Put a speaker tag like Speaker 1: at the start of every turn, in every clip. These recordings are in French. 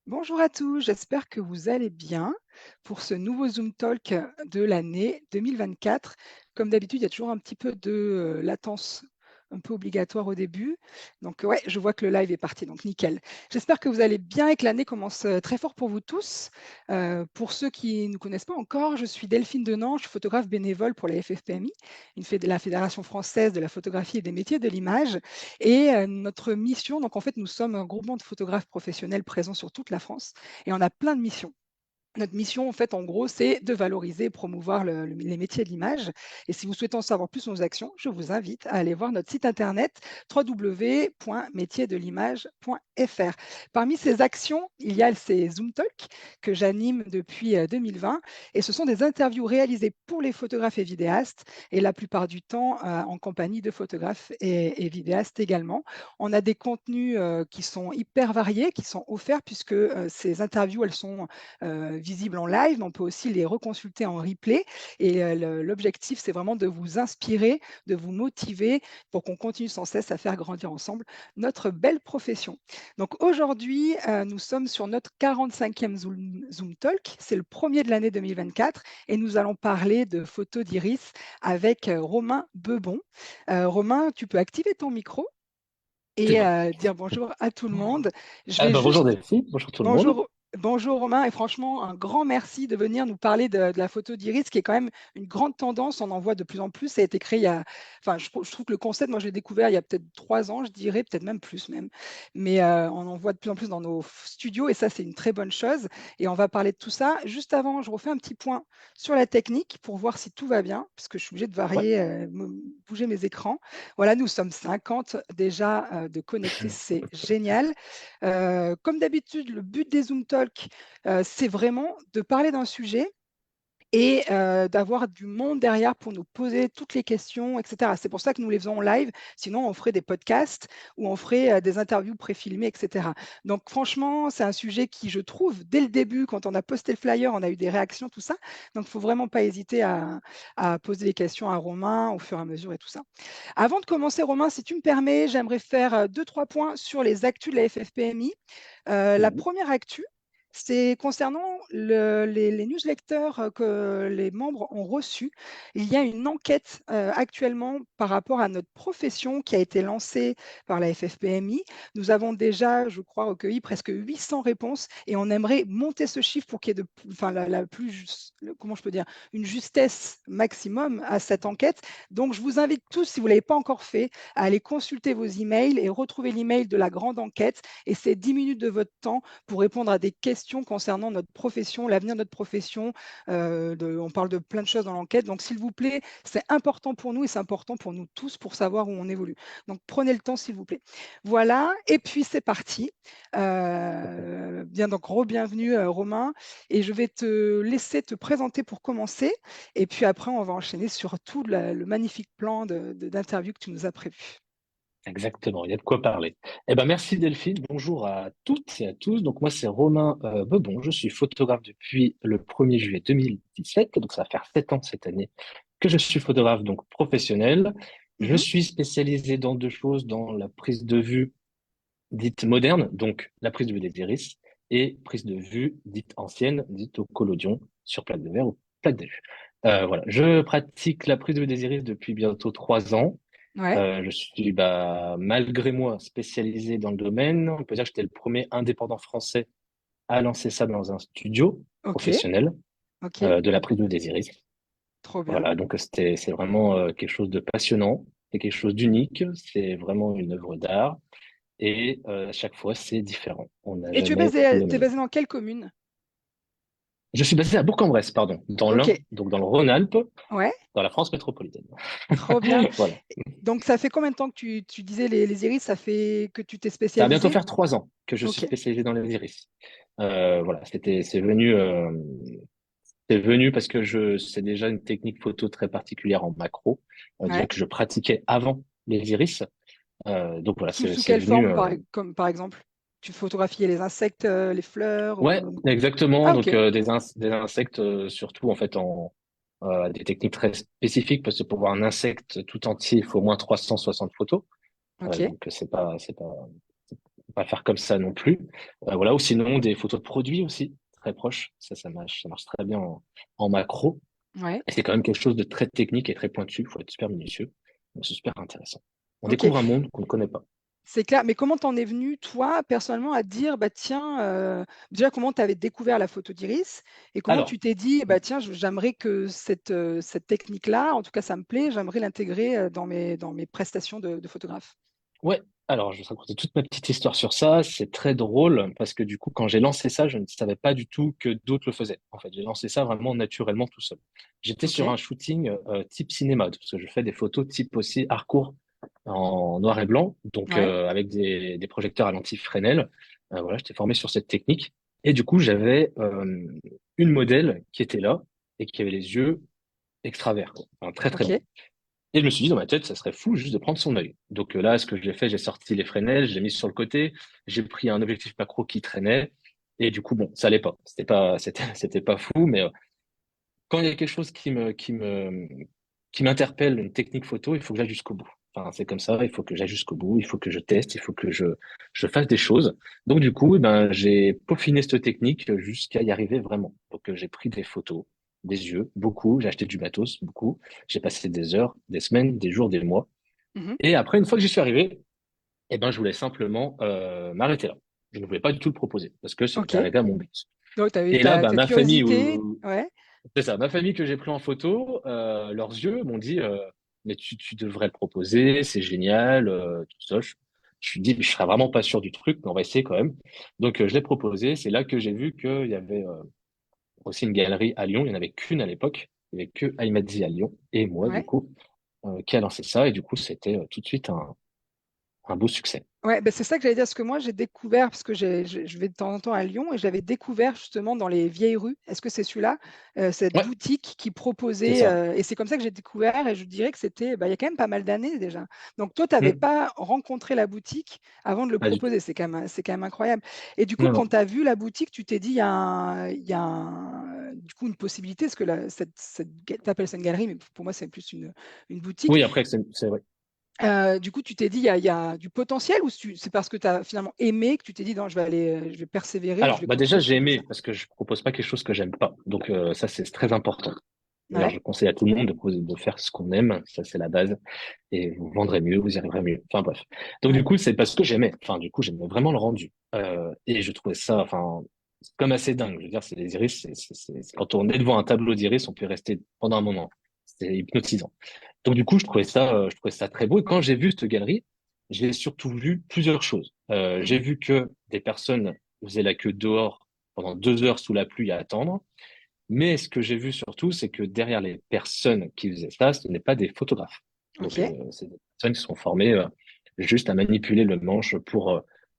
Speaker 1: Bonjour à tous, j'espère que vous allez bien pour ce nouveau Zoom Talk de l'année 2024. Comme d'habitude, il y a toujours un petit peu de latence un peu obligatoire au début. Donc ouais, je vois que le live est parti, donc nickel. J'espère que vous allez bien et que l'année commence très fort pour vous tous. Pour ceux qui ne nous connaissent pas encore, je suis Delphine Denange, je suis photographe bénévole pour la FFPMI, la Fédération française de la photographie et des métiers de l'image. Et notre mission, donc en fait, nous sommes un groupement de photographes professionnels présents sur toute la France et on a plein de missions. Notre mission, en fait, en gros, c'est de valoriser et promouvoir les métiers de l'image. Et si vous souhaitez en savoir plus sur nos actions, je vous invite à aller voir notre site internet www.métiersdelimage.fr. Parmi ces actions, il y a ces Zoom Talk que j'anime depuis 2020. Et ce sont des interviews réalisées pour les photographes et vidéastes, et la plupart du temps en compagnie de photographes et vidéastes également. On a des contenus qui sont hyper variés, qui sont offerts, puisque ces interviews, elles sont visibles en live, mais on peut aussi les reconsulter en replay. Et l'objectif, c'est vraiment de vous inspirer, de vous motiver pour qu'on continue sans cesse à faire grandir ensemble notre belle profession. Donc aujourd'hui, nous sommes sur notre 45e Zoom Talk. C'est le premier de l'année 2024 et nous allons parler de photos d'iris avec Romain Bebon. Romain, tu peux activer ton micro
Speaker 2: C'est
Speaker 1: et
Speaker 2: bon.
Speaker 1: dire bonjour à tout le monde. Je
Speaker 2: Ah
Speaker 1: vais
Speaker 2: bah, bonjour
Speaker 1: juste
Speaker 2: Delphine, bonjour tout le monde.
Speaker 1: Bonjour, bonjour Romain, et franchement, un grand merci de venir nous parler de la photo d'iris, qui est quand même une grande tendance. On en voit de plus en plus. Ça a été créé il y a, enfin, je trouve que le concept, moi, je l'ai découvert il y a peut-être 3 ans, je dirais, peut-être même plus même. Mais on en voit de plus en plus dans nos studios, et ça, c'est une très bonne chose. Et on va parler de tout ça. Juste avant, je refais un petit point sur la technique pour voir si tout va bien, parce que je suis obligée de
Speaker 2: Ouais.
Speaker 1: varier, bouger mes écrans. Voilà, nous sommes 50 déjà de connectés, c'est génial. Comme d'habitude, le but des Zoom Talk, c'est vraiment de parler d'un sujet et d'avoir du monde derrière pour nous poser toutes les questions, et cetera. C'est pour ça que nous les faisons en live, sinon on ferait des podcasts ou on ferait des interviews préfilmées, et cetera. Donc franchement, c'est un sujet qui, je trouve, dès le début, quand on a posté le flyer, on a eu des réactions, tout ça. Donc il ne faut vraiment pas hésiter à poser des questions à Romain au fur et à mesure et tout ça. Avant de commencer, Romain, si tu me permets, j'aimerais faire 2-3 points sur les actus de la FFPMI. La
Speaker 2: Mhm.
Speaker 1: première actu, c'est concernant les newsletters que les membres ont reçus. Il y a une enquête actuellement par rapport à notre profession qui a été lancée par la FFPMI. Nous avons déjà, je crois, recueilli presque 800 réponses et on aimerait monter ce chiffre pour qu'il y ait enfin, la plus juste, comment je peux dire, une justesse maximum à cette enquête. Donc, je vous invite tous, si vous ne l'avez pas encore fait, à aller consulter vos emails et retrouver l'email de la grande enquête. Et c'est 10 minutes de votre temps pour répondre à des questions concernant notre profession, l'avenir de notre profession. On parle de plein de choses dans l'enquête. Donc, s'il vous plaît, c'est important pour nous et c'est important pour nous tous pour savoir où on évolue. Donc, prenez le temps, s'il vous plaît. Voilà. Et puis, c'est parti. Bien, donc, re-bienvenue, Romain. Et je vais te laisser te présenter pour commencer. Et puis après, on va enchaîner sur tout le magnifique plan d'interview que tu nous as prévu.
Speaker 2: Exactement, il y a de quoi parler. Eh ben, merci Delphine, bonjour à toutes et à tous. Donc moi c'est Romain Bebon, je suis photographe depuis le 1er juillet 2017, donc ça va faire 7 ans cette année que je suis photographe donc professionnel. Je
Speaker 1: Mhm.
Speaker 2: suis spécialisé dans deux choses, dans la prise de vue dite moderne, donc la prise de vue des iris, et prise de vue dite ancienne, dite au collodion, sur plaque de verre ou plaque de vue. Voilà, je pratique la prise de vue des iris depuis bientôt 3 ans.
Speaker 1: Ouais,
Speaker 2: Je suis, malgré moi, spécialisé dans le domaine. On peut dire que j'étais le premier indépendant français à lancer ça dans un studio
Speaker 1: ok,
Speaker 2: professionnel
Speaker 1: ok,
Speaker 2: de la prise de des iris.
Speaker 1: trop bien.
Speaker 2: Voilà, donc c'est vraiment quelque chose de passionnant, c'est quelque chose d'unique, c'est vraiment une œuvre d'art et à chaque fois c'est différent. On n'a
Speaker 1: Et tu es
Speaker 2: jamais
Speaker 1: basé,
Speaker 2: le
Speaker 1: t'es
Speaker 2: même.
Speaker 1: basé dans quelle commune?
Speaker 2: Je suis basé à Bourg-en-Bresse, pardon, dans
Speaker 1: Ok,
Speaker 2: l'Ain, donc dans le Rhône-Alpes,
Speaker 1: ouais,
Speaker 2: dans la France métropolitaine.
Speaker 1: trop bien.
Speaker 2: Voilà.
Speaker 1: Donc, ça fait combien de temps que tu disais les iris? Ça fait que tu t'es
Speaker 2: Ça va bientôt
Speaker 1: spécialisé?
Speaker 2: faire 3 ans que je suis
Speaker 1: Ok,
Speaker 2: spécialisé dans les iris. Voilà, c'est venu parce que c'est déjà une technique photo très particulière en macro,
Speaker 1: ouais.
Speaker 2: déjà que je pratiquais avant les iris. Donc voilà,
Speaker 1: Sous
Speaker 2: c'est
Speaker 1: quelle
Speaker 2: venu.
Speaker 1: forme, comme par exemple? Tu photographiais les insectes, les fleurs
Speaker 2: Ouais,
Speaker 1: ou...
Speaker 2: exactement.
Speaker 1: Ah, ok,
Speaker 2: Donc des insectes, surtout en fait en des techniques très spécifiques parce que pour voir un insecte tout entier, il faut au moins 360 photos.
Speaker 1: ok,
Speaker 2: Donc c'est pas pas faire comme ça non plus. Voilà, ou sinon des photos de produits aussi, très proches. Ça marche très bien en macro.
Speaker 1: Ouais.
Speaker 2: Et c'est quand même quelque chose de très technique et très pointu. Il faut être super minutieux. Donc, c'est super intéressant. On
Speaker 1: OK.
Speaker 2: découvre un monde qu'on ne connaît pas.
Speaker 1: C'est clair, mais comment t'en es venu, toi, personnellement, à te dire: «Bah, tiens», déjà, comment tu avais découvert la photo d'iris et comment tu
Speaker 2: Alors,
Speaker 1: t'es dit: «Bah, tiens, j'aimerais que cette technique-là, en tout cas, ça me plaît, j'aimerais l'intégrer, dans mes prestations de photographe»?
Speaker 2: ouais, alors je vais te raconter toute ma petite histoire sur ça. C'est très drôle parce que du coup, quand j'ai lancé ça, je ne savais pas du tout que d'autres le faisaient. En fait, j'ai lancé ça vraiment naturellement tout seul. J'étais sur
Speaker 1: OK,
Speaker 2: un shooting type cinéma, parce que je fais des photos type aussi hardcore en noir et blanc, donc
Speaker 1: ouais,
Speaker 2: avec des projecteurs à lentille Fresnel. Voilà, j'étais formé sur cette technique. Et du coup, j'avais une modèle qui était là et qui avait les yeux extraverts, quoi. Enfin, très très bons.
Speaker 1: OK,
Speaker 2: Et je me suis dit dans ma tête, ça serait fou juste de prendre son œil. Donc là, ce que j'ai fait, j'ai sorti les Fresnel, j'ai mis sur le côté, j'ai pris un objectif macro qui traînait, et du coup, bon, ça allait pas. C'était pas fou, mais quand il y a quelque chose qui m'interpelle, une technique photo, il faut que j'aille jusqu'au bout. Enfin, c'est comme ça, il faut que j'aille jusqu'au bout, il faut que je teste, il faut que je fasse des choses. Donc du coup, eh ben, j'ai peaufiné cette technique jusqu'à y arriver vraiment. Donc j'ai pris des photos, des yeux, beaucoup, j'ai acheté du matos, beaucoup. J'ai passé des heures, des semaines, des jours, des mois.
Speaker 1: mmh,
Speaker 2: Et après, une fois que j'y suis arrivé, eh ben, je voulais simplement m'arrêter là. Je ne voulais pas du tout le proposer parce que c'était
Speaker 1: OK.
Speaker 2: arrivé à mon but.
Speaker 1: Donc tu avais
Speaker 2: Et là,
Speaker 1: ta
Speaker 2: bah,
Speaker 1: ta
Speaker 2: ma famille,
Speaker 1: curiosité, ouais,
Speaker 2: c'est ça, ma famille que j'ai pris en photo, leurs yeux m'ont dit, mais tu devrais le proposer, c'est génial, tout ça. Je suis dit, mais je serais vraiment pas sûr du truc, mais on va essayer quand même. Donc, je l'ai proposé. C'est là que j'ai vu qu'il y avait aussi une galerie à Lyon. Il n'y en avait qu'une à l'époque. Il n'y avait que Ahmadi à Lyon et moi, du
Speaker 1: ouais.
Speaker 2: coup, qui a lancé ça. Et du coup, c'était tout de suite un beau succès.
Speaker 1: Ouais, bah, c'est ça que j'allais dire, parce que moi, j'ai découvert, parce que je vais de temps en temps à Lyon et j'avais découvert justement dans les vieilles rues, est-ce que c'est celui-là? Cette
Speaker 2: Ouais,
Speaker 1: boutique qui
Speaker 2: c'est
Speaker 1: proposait,
Speaker 2: ça.
Speaker 1: et c'est comme ça que j'ai découvert et je dirais que c'était, bah, il y a quand même pas mal d'années déjà. Donc toi, tu avais
Speaker 2: Hmm,
Speaker 1: pas rencontré la boutique avant de le
Speaker 2: pas du tout.
Speaker 1: proposer, c'est quand même incroyable et du coup,
Speaker 2: Non,
Speaker 1: quand
Speaker 2: non.
Speaker 1: tu as vu la boutique, tu t'es dit: du coup, une possibilité, parce que la cette ga tu appelles ça une galerie, mais pour moi, c'est plus une boutique.
Speaker 2: Oui, après, c'est vrai.
Speaker 1: Du coup, tu t'es dit: «Il y a du potentiel» ou c'est parce que tu as finalement aimé que tu t'es dit: «Non, je vais persévérer, je
Speaker 2: Alors,
Speaker 1: vais
Speaker 2: bah déjà,
Speaker 1: continuer
Speaker 2: j'ai
Speaker 1: sur
Speaker 2: aimé
Speaker 1: ça»?
Speaker 2: parce que je propose pas quelque chose que j'aime pas. Donc, ça, c'est très important. D'ailleurs,
Speaker 1: Ouais,
Speaker 2: je conseille à tout le monde de faire ce qu'on aime. Ça, c'est la base. Et vous vendrez mieux, vous y arriverez mieux. Enfin, bref. Donc,
Speaker 1: ouais.
Speaker 2: du coup, c'est parce que j'aimais. Enfin, du coup, j'aimais vraiment le rendu. Et je trouvais ça, enfin, c'est comme assez dingue. Je veux dire, c'est les iris. Quand on est devant un tableau d'iris, on peut rester pendant un moment. C'est hypnotisant. Donc, du coup, je trouvais ça très beau. Et quand j'ai vu cette galerie, j'ai surtout vu plusieurs choses. J'ai
Speaker 1: Mmh.
Speaker 2: vu que des personnes faisaient la queue dehors pendant 2 heures sous la pluie à attendre. Mais ce que j'ai vu surtout, c'est que derrière les personnes qui faisaient ça, ce n'est pas des photographes. Donc,
Speaker 1: OK,
Speaker 2: c'est des personnes qui sont formées juste à manipuler le manche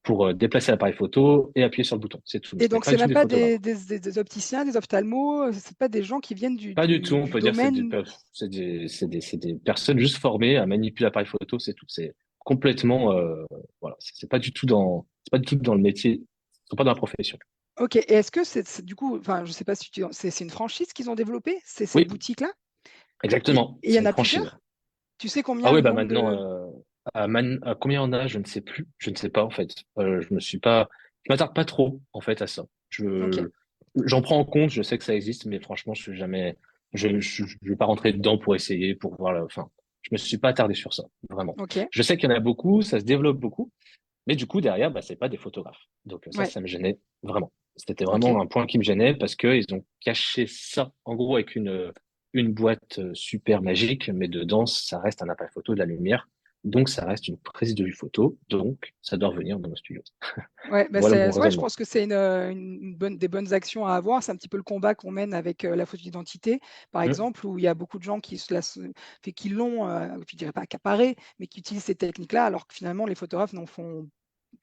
Speaker 2: pour déplacer l'appareil photo et appuyer sur le bouton. C'est tout.
Speaker 1: et
Speaker 2: Ce n'est
Speaker 1: donc
Speaker 2: pas
Speaker 1: c'est
Speaker 2: du tout
Speaker 1: même
Speaker 2: des
Speaker 1: pas
Speaker 2: photographes.
Speaker 1: des opticiens, des ophtalmos, c'est pas des gens qui viennent du
Speaker 2: Pas du tout.
Speaker 1: du
Speaker 2: On
Speaker 1: du
Speaker 2: peut dire que
Speaker 1: domaine?
Speaker 2: c'est des personnes juste formées à manipuler l'appareil photo. C'est tout. C'est complètement, voilà. C'est pas du tout dans le métier. Ils sont pas dans la profession.
Speaker 1: OK, et est-ce que c'est du coup, enfin, je sais pas si tu c'est une franchise qu'ils ont développée? C'est cette
Speaker 2: Oui,
Speaker 1: boutique-là? Et
Speaker 2: exactement.
Speaker 1: il y
Speaker 2: C'est
Speaker 1: en
Speaker 2: une
Speaker 1: a
Speaker 2: franchise.
Speaker 1: plusieurs? Tu sais
Speaker 2: Ah
Speaker 1: combien
Speaker 2: ouais,
Speaker 1: le
Speaker 2: bah
Speaker 1: nombre
Speaker 2: maintenant,
Speaker 1: de
Speaker 2: à combien on a, je ne sais plus, je ne sais pas en fait. Je m'attarde pas trop en fait à ça.
Speaker 1: OK,
Speaker 2: J'en prends en compte, je sais que ça existe, mais franchement, je vais pas rentrer dedans pour essayer, pour voir enfin, je me suis pas attardé sur ça, vraiment.
Speaker 1: OK,
Speaker 2: Je sais qu'il y en a beaucoup, ça se développe beaucoup, mais du coup derrière, bah c'est pas des photographes. Donc
Speaker 1: ouais,
Speaker 2: ça me gênait vraiment. C'était
Speaker 1: OK.
Speaker 2: vraiment un point qui me gênait parce que ils ont caché ça en gros avec une boîte super magique, mais dedans ça reste un appareil photo de la lumière, donc ça reste une prise de vue photo, donc ça doit revenir dans nos studios.
Speaker 1: Ouais, bah,
Speaker 2: Voilà mon
Speaker 1: ouais, je
Speaker 2: raisonnement.
Speaker 1: pense que c'est des bonnes actions à avoir. C'est un petit peu le combat qu'on mène avec, la photo d'identité, par
Speaker 2: Hmm,
Speaker 1: exemple, où il y a beaucoup de gens qui l'ont, je dirais pas accaparé, mais qui utilisent ces techniques-là, alors que finalement les photographes n'en font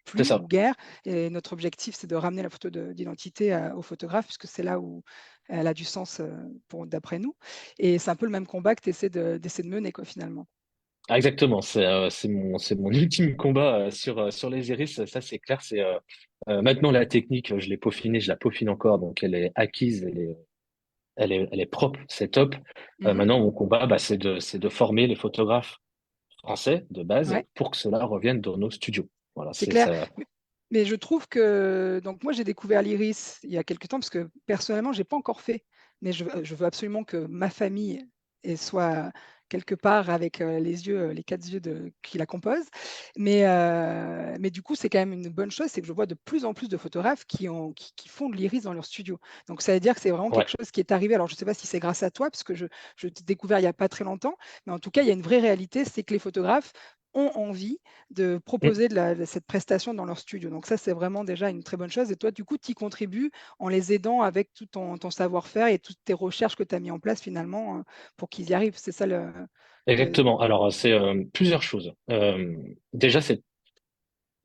Speaker 2: c'est
Speaker 1: plus
Speaker 2: ça.
Speaker 1: ou guère et notre objectif, c'est de ramener la photo d'identité, aux photographes puisque c'est là où elle a du sens, d'après nous et c'est un peu le même combat que tu essaies de mener, quoi, finalement.
Speaker 2: Ah, exactement, c'est mon ultime combat sur les iris, ça c'est clair. Maintenant la technique, je l'ai peaufinée, je la peaufine encore, donc elle est acquise, elle est propre, c'est top.
Speaker 1: Mmh.
Speaker 2: Maintenant mon combat, bah, c'est de former les photographes français de base
Speaker 1: Ouais,
Speaker 2: pour que cela revienne dans nos studios. Voilà,
Speaker 1: c'est
Speaker 2: c'est
Speaker 1: clair.
Speaker 2: ça.
Speaker 1: Mais je trouve que donc moi j'ai découvert l'iris il y a quelque temps parce que personnellement j'ai pas encore fait, mais je veux absolument que ma famille soit quelque part avec, les yeux, les 4 yeux qui la composent. Mais du coup, c'est quand même une bonne chose, c'est que je vois de plus en plus de photographes qui font de l'iris dans leur studio. Donc ça veut dire que c'est vraiment quelque
Speaker 2: Ouais.
Speaker 1: chose qui est arrivé. Alors je ne sais pas si c'est grâce à toi, parce que je t'ai découvert il y a pas très longtemps, mais en tout cas, il y a une vraie réalité, c'est que les photographes ont envie de
Speaker 2: Mm.
Speaker 1: proposer de cette prestation dans leur studio. Donc ça, c'est vraiment déjà une très bonne chose et toi, du coup, tu y contribues en les aidant avec tout ton savoir-faire et toutes tes recherches que tu as mis en place finalement, pour qu'ils y arrivent. C'est ça le
Speaker 2: Exactement. Alors, c'est plusieurs choses. Déjà,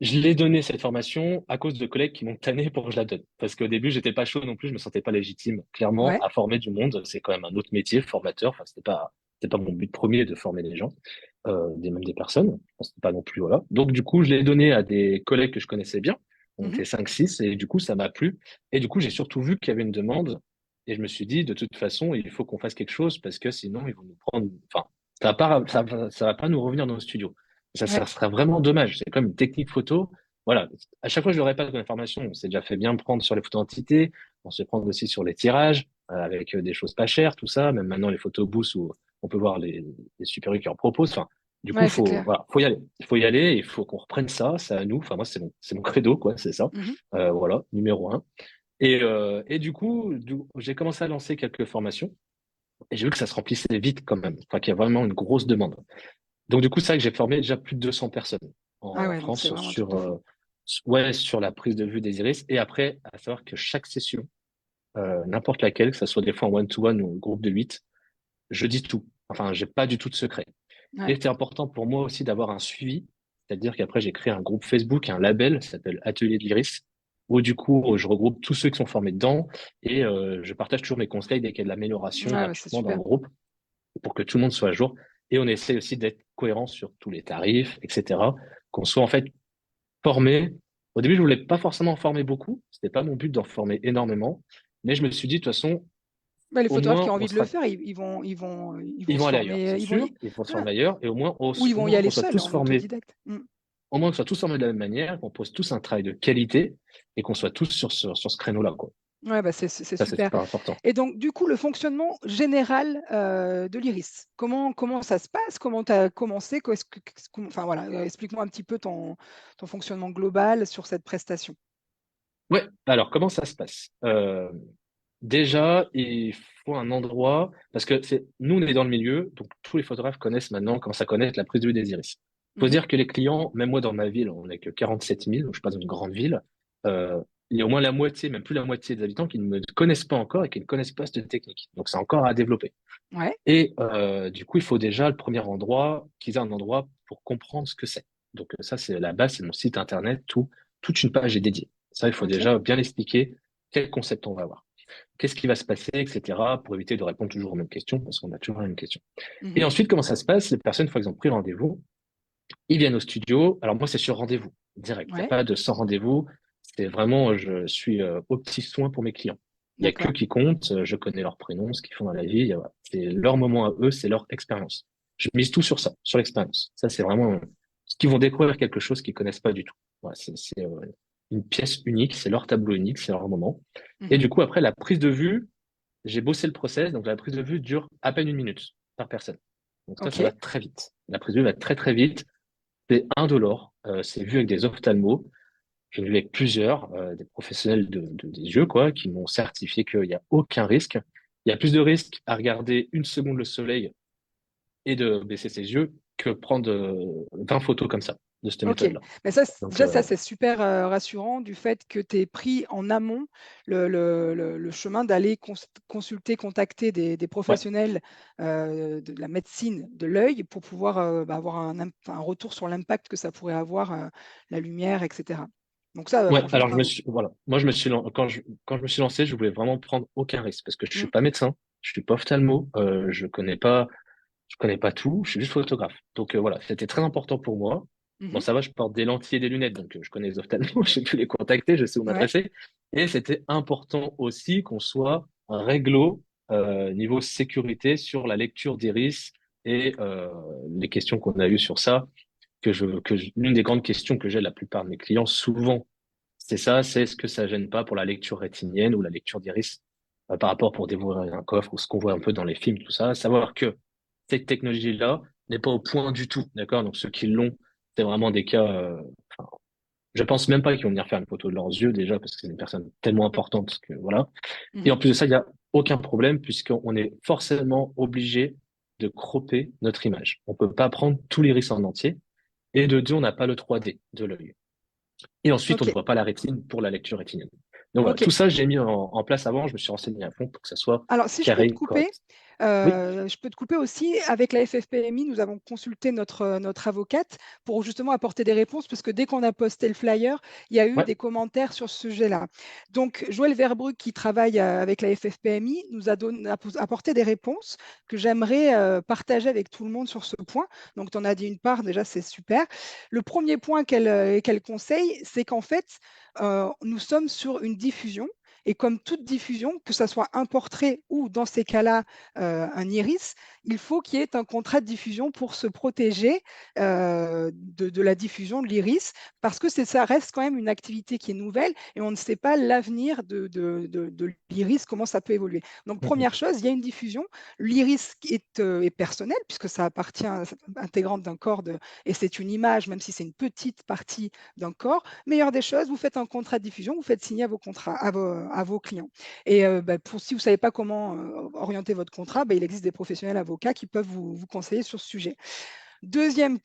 Speaker 2: je l'ai donné cette formation à cause de collègues qui m'ont tanné pour que je la donne. Parce qu'au début, j'étais pas chaud non plus, je me sentais pas légitime, clairement,
Speaker 1: ouais.
Speaker 2: à former du monde. C'est quand même un autre métier, formateur. Enfin, c'était pas mon but premier de former des gens, même des personnes. Enfin, c'était pas non plus, voilà. Donc, du coup, je l'ai donné à des collègues que je connaissais bien. On
Speaker 1: Mmh.
Speaker 2: était 5, 6 et du coup, ça m'a plu. Et du coup, j'ai surtout vu qu'il y avait une demande. Et je me suis dit, de toute façon, il faut qu'on fasse quelque chose parce que sinon, ils vont nous prendre, enfin, ça va pas nous revenir dans le studio. Ça
Speaker 1: Ouais.
Speaker 2: serait vraiment dommage. C'est comme une technique photo. Voilà. À chaque fois, je le répète comme information. On s'est déjà fait bien prendre sur les photos d'identité. On se prend aussi sur les tirages, avec des choses pas chères, tout ça. Même maintenant, les photos booths où on peut voir les super qui en proposent. Enfin, du coup,
Speaker 1: Ouais, c'est clair.
Speaker 2: voilà, faut y aller. Il faut y aller. Il faut qu'on reprenne ça. C'est à nous. Enfin, moi, c'est mon credo, quoi. C'est ça.
Speaker 1: Mmh.
Speaker 2: Voilà, numéro un. Et du coup, j'ai commencé à lancer quelques formations et j'ai vu que ça se remplissait vite quand même. Enfin, qu'il y a vraiment une grosse demande. Donc, du coup, c'est vrai que j'ai formé déjà plus de 200 personnes
Speaker 1: Ah
Speaker 2: en
Speaker 1: ouais, donc c'est
Speaker 2: France
Speaker 1: vraiment un truc de fou.
Speaker 2: ouais, sur la prise de vue des iris. Et après, à savoir que chaque session, n'importe laquelle, que ce soit des fois en one-to-one ou en groupe de 8, je dis tout. Enfin, j'ai pas du tout de secret.
Speaker 1: Ouais.
Speaker 2: Et c'est important pour moi aussi d'avoir un suivi. C'est-à-dire qu'après, j'ai créé un groupe Facebook, un label, ça s'appelle Atelier de l'Iris, où du coup, je regroupe tous ceux qui sont formés dedans et je partage toujours mes conseils dès qu'il y a de l'amélioration
Speaker 1: Ouais, bah, c'est
Speaker 2: gratuitement dans le
Speaker 1: super.
Speaker 2: groupe pour que tout le monde soit à jour. Et on essaie aussi d'être cohérent sur tous les tarifs, etc. Qu'on soit en fait formé. Au début, je voulais pas forcément en former beaucoup. C'était pas mon but d'en former énormément. Mais je me suis dit, de toute façon,
Speaker 1: Bah, les
Speaker 2: au
Speaker 1: photographes qui
Speaker 2: moins,
Speaker 1: ont
Speaker 2: on
Speaker 1: envie de le
Speaker 2: sera,
Speaker 1: faire, ils
Speaker 2: ils
Speaker 1: vont
Speaker 2: vont
Speaker 1: se
Speaker 2: aller ailleurs,
Speaker 1: former,
Speaker 2: c'est
Speaker 1: ils vont
Speaker 2: sûr.
Speaker 1: y
Speaker 2: Ils vont se
Speaker 1: voilà,
Speaker 2: former ailleurs. Et
Speaker 1: ou ils
Speaker 2: au
Speaker 1: vont y
Speaker 2: moins
Speaker 1: aller
Speaker 2: qu'on soit
Speaker 1: seuls
Speaker 2: tous
Speaker 1: en
Speaker 2: formés,
Speaker 1: autodidacte. Mmh.
Speaker 2: au moins qu'on soit tous formés de la même manière, qu'on pose tous un travail de qualité et qu'on soit tous sur ce créneau-là, quoi.
Speaker 1: Ouais, bah, c'est
Speaker 2: Ça, c'est
Speaker 1: super.
Speaker 2: super important.
Speaker 1: Et donc du coup, le fonctionnement général, de l'iris, comment ça se passe? Comment tu as commencé? Qu'est-ce comment enfin voilà, explique-moi un petit peu ton fonctionnement global sur cette prestation.
Speaker 2: Ouais. Alors, comment ça se passe? Déjà, il faut un endroit, parce que nous, on est dans le milieu, donc tous les photographes connaissent maintenant, commencent à connaître la prise de vue des iris. Faut se
Speaker 1: Mmh.
Speaker 2: dire que les clients, même moi dans ma ville, on n'est que 47 000, donc je suis pas dans une grande ville, euh, il y a au moins la moitié, même plus la moitié des habitants qui ne me connaissent pas encore et qui ne connaissent pas cette technique. Donc c'est encore à développer.
Speaker 1: Ouais,
Speaker 2: Et du coup, il faut déjà le premier endroit, qu'ils aient un endroit pour comprendre ce que c'est. Donc ça, c'est la base, c'est mon site internet, toute une page est dédiée. Ça, il faut
Speaker 1: OK.
Speaker 2: déjà bien expliquer quel concept on va avoir, qu'est-ce qui va se passer, etc., pour éviter de répondre toujours aux mêmes questions, parce qu'on a toujours la même question. Et
Speaker 1: Mmh.
Speaker 2: ensuite, comment ça se passe? Les personnes, une fois qu'ils ont pris rendez-vous, ils viennent au studio. Alors moi, c'est sur rendez-vous, direct. Il n'y a
Speaker 1: Ouais,
Speaker 2: pas de sans rendez-vous. C'est vraiment, je suis au petit soin pour mes clients. Il y a que
Speaker 1: d'accord.
Speaker 2: qui compte. Je connais leur prénom, ce qu'ils font dans la vie. Voilà. C'est leur moment à eux, c'est leur expérience. Je mise tout sur ça, sur l'expérience. Ça, c'est vraiment ce qu'ils vont découvrir quelque chose qu'ils connaissent pas du tout. Voilà, c'est une pièce unique, c'est leur tableau unique, c'est leur moment. Et
Speaker 1: Mmh.
Speaker 2: du coup, après la prise de vue, j'ai bossé le process. Donc la prise de vue dure à peine 1 minute par personne. Donc ça va
Speaker 1: OK.
Speaker 2: très vite. La prise de vue va très très vite. C'est indolore, c'est vu avec des ophtalmos. J'ai vu avec plusieurs, des professionnels des yeux, quoi, qui m'ont certifié qu'il n'y a aucun risque. Il y a plus de risque à regarder 1 seconde le soleil et de baisser ses yeux que prendre 20 photos comme ça, de cette
Speaker 1: OK.
Speaker 2: méthode-là.
Speaker 1: Mais ça, c
Speaker 2: Donc,
Speaker 1: déjà ça, c'est super, rassurant du fait que tu aies pris en amont le chemin d'aller consulter, contacter des
Speaker 2: ouais,
Speaker 1: professionnels, de la médecine de l'œil pour pouvoir, bah, avoir un retour sur l'impact que ça pourrait avoir, la lumière et cetera. Donc ça,
Speaker 2: ouais.
Speaker 1: franchement
Speaker 2: Alors,
Speaker 1: bravo.
Speaker 2: voilà. Moi, quand je me suis lancé, je voulais vraiment prendre aucun risque parce que je suis
Speaker 1: Mmh.
Speaker 2: pas médecin, je suis pas ophtalmo, je connais pas tout, je suis juste photographe. Donc voilà, c'était très important pour moi. Bon,
Speaker 1: Mmh.
Speaker 2: ça va, je porte des lentilles et des lunettes, donc je connais les ophtalmos, je peux les contacter, je sais où
Speaker 1: Ouais.
Speaker 2: m'adresser. Et c'était important aussi qu'on soit un réglo niveau sécurité sur la lecture d'iris et les questions qu'on a eues sur ça, l'une des grandes questions que j'ai la plupart de mes clients souvent. c'est ça, c'est ce que ça gêne pas pour la lecture rétinienne ou la lecture d'iris par rapport pour dévorer un coffre ou ce qu'on voit un peu dans les films, tout ça. Savoir que cette technologie-là n'est pas au point du tout, d'accord? Donc ceux qui l'ont, c'est vraiment des cas. Enfin, je pense même pas qu'ils vont venir faire une photo de leurs yeux déjà parce que c'est une personne tellement importante que voilà. Et
Speaker 1: Mhm.
Speaker 2: en plus de ça, il y a aucun problème puisqu'on est forcément obligé de cropper notre image. On peut pas prendre tout l'iris en entier. Et de deux, on n'a pas le 3D de l'œil. Et ensuite, on
Speaker 1: Ok,
Speaker 2: ne voit pas la rétine pour la lecture rétinienne. Donc voilà,
Speaker 1: ok.
Speaker 2: tout ça, j'ai mis en place avant. Je me suis renseigné à fond pour que ça soit
Speaker 1: Alors, si je peux te
Speaker 2: carré,
Speaker 1: couper,
Speaker 2: correct. Oui,
Speaker 1: je peux te couper aussi. Avec la FFPMI, nous avons consulté notre avocate pour justement apporter des réponses, parce que dès qu'on a posté le flyer, il y a eu
Speaker 2: ouais.
Speaker 1: des commentaires sur ce sujet-là. Donc, Joël Verbruck, qui travaille avec la FFPMI, nous a apporté des réponses que j'aimerais partager avec tout le monde sur ce point. Donc, tu en as dit une part, déjà, c'est super. Le premier point qu'elle conseille, c'est qu'en fait, nous sommes sur une diffusion. Et comme toute diffusion, que ce soit un portrait ou dans ces cas-là un iris, il faut qu'il y ait un contrat de diffusion pour se protéger de la diffusion de l'iris, parce que ça reste quand même une activité qui est nouvelle et on ne sait pas l'avenir de l'iris, comment ça peut évoluer. Donc
Speaker 2: Mhm.
Speaker 1: première chose, il y a une diffusion. L'iris est personnel, puisque ça appartient intégrante d'un corps et c'est une image, même si c'est une petite partie d'un corps. Meilleure des choses, vous faites un contrat de diffusion, vous faites signer à vos contrats, à vos clients. Et si vous ne savez pas comment orienter votre contrat, il existe des professionnels avocats qui peuvent vous conseiller sur ce sujet. Deuxième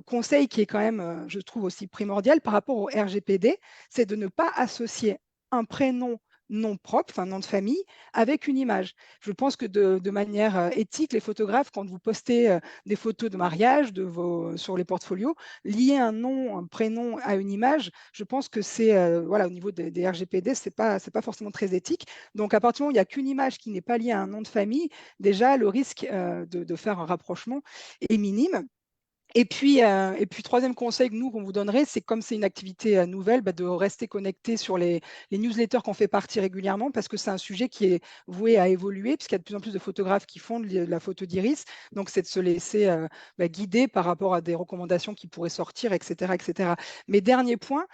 Speaker 1: conseil qui est quand même, je trouve aussi primordial par rapport au RGPD, c'est de ne pas associer un prénom nom propre, enfin nom de famille, avec une image. Je pense que de manière éthique, les photographes, quand vous postez des photos de mariage sur les portfolios, lier un nom, un prénom à une image, je pense que c'est, voilà, au niveau des RGPD, c'est pas forcément très éthique. Donc, à partir du moment où il n'y a qu'une image qui n'est pas liée à un nom de famille, déjà, le risque de faire un rapprochement est minime. Et puis, troisième conseil que nous, qu'on vous donnerait, c'est comme c'est une activité nouvelle, de rester connecté sur les newsletters qu'on fait partie régulièrement, parce que c'est un sujet qui est voué à évoluer, puisqu'il y a de plus en plus de photographes qui font de la photo d'iris. Donc, c'est de se laisser guider par rapport à des recommandations qui pourraient sortir, etc., etc. Mais dernier point,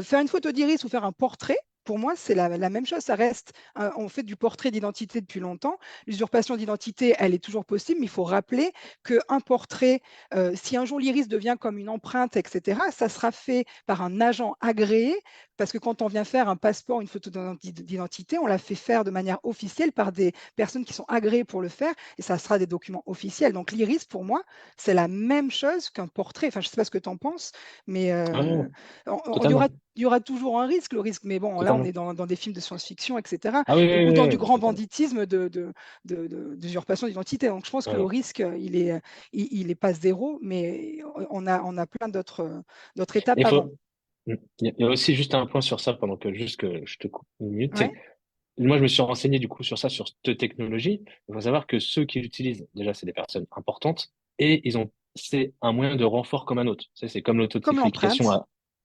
Speaker 1: faire une photo d'iris ou faire un portrait, pour moi, c'est la même chose. Ça reste, on fait du portrait d'identité depuis longtemps. L'usurpation d'identité, elle est toujours possible, mais il faut rappeler qu'un portrait, si un jour l'iris devient comme une empreinte, etc., ça sera fait par un agent agréé, parce que quand on vient faire un passeport, une photo d'identité, on la fait faire de manière officielle par des personnes qui sont agréées pour le faire, et ça sera des documents officiels. Donc l'iris, pour moi, c'est la même chose qu'un portrait. Enfin, je ne sais pas ce que tu en penses, mais
Speaker 2: Ah,
Speaker 1: il y
Speaker 2: totalement,
Speaker 1: aura, il y aura toujours un risque, le risque. Mais bon, là, on est
Speaker 2: totalement.
Speaker 1: dans des films de science-fiction, etc.,
Speaker 2: Ah oui, oui,
Speaker 1: ou dans
Speaker 2: oui,
Speaker 1: du
Speaker 2: oui,
Speaker 1: grand
Speaker 2: totalement.
Speaker 1: banditisme d'usurpation d'identité. Donc, je pense que le
Speaker 2: Voilà.
Speaker 1: risque, il est pas zéro, mais on a plein d'autres étapes
Speaker 2: Et
Speaker 1: avant.
Speaker 2: il y a aussi juste un point sur ça pendant que juste que je te coupe une minute.
Speaker 1: Ouais,
Speaker 2: Moi, je me suis renseigné du coup sur ça, sur cette technologie. Il faut savoir que ceux qui l'utilisent, déjà, c'est des personnes importantes et c'est un moyen de renfort comme un autre. C'est comme
Speaker 1: comme l'empreinte.
Speaker 2: comme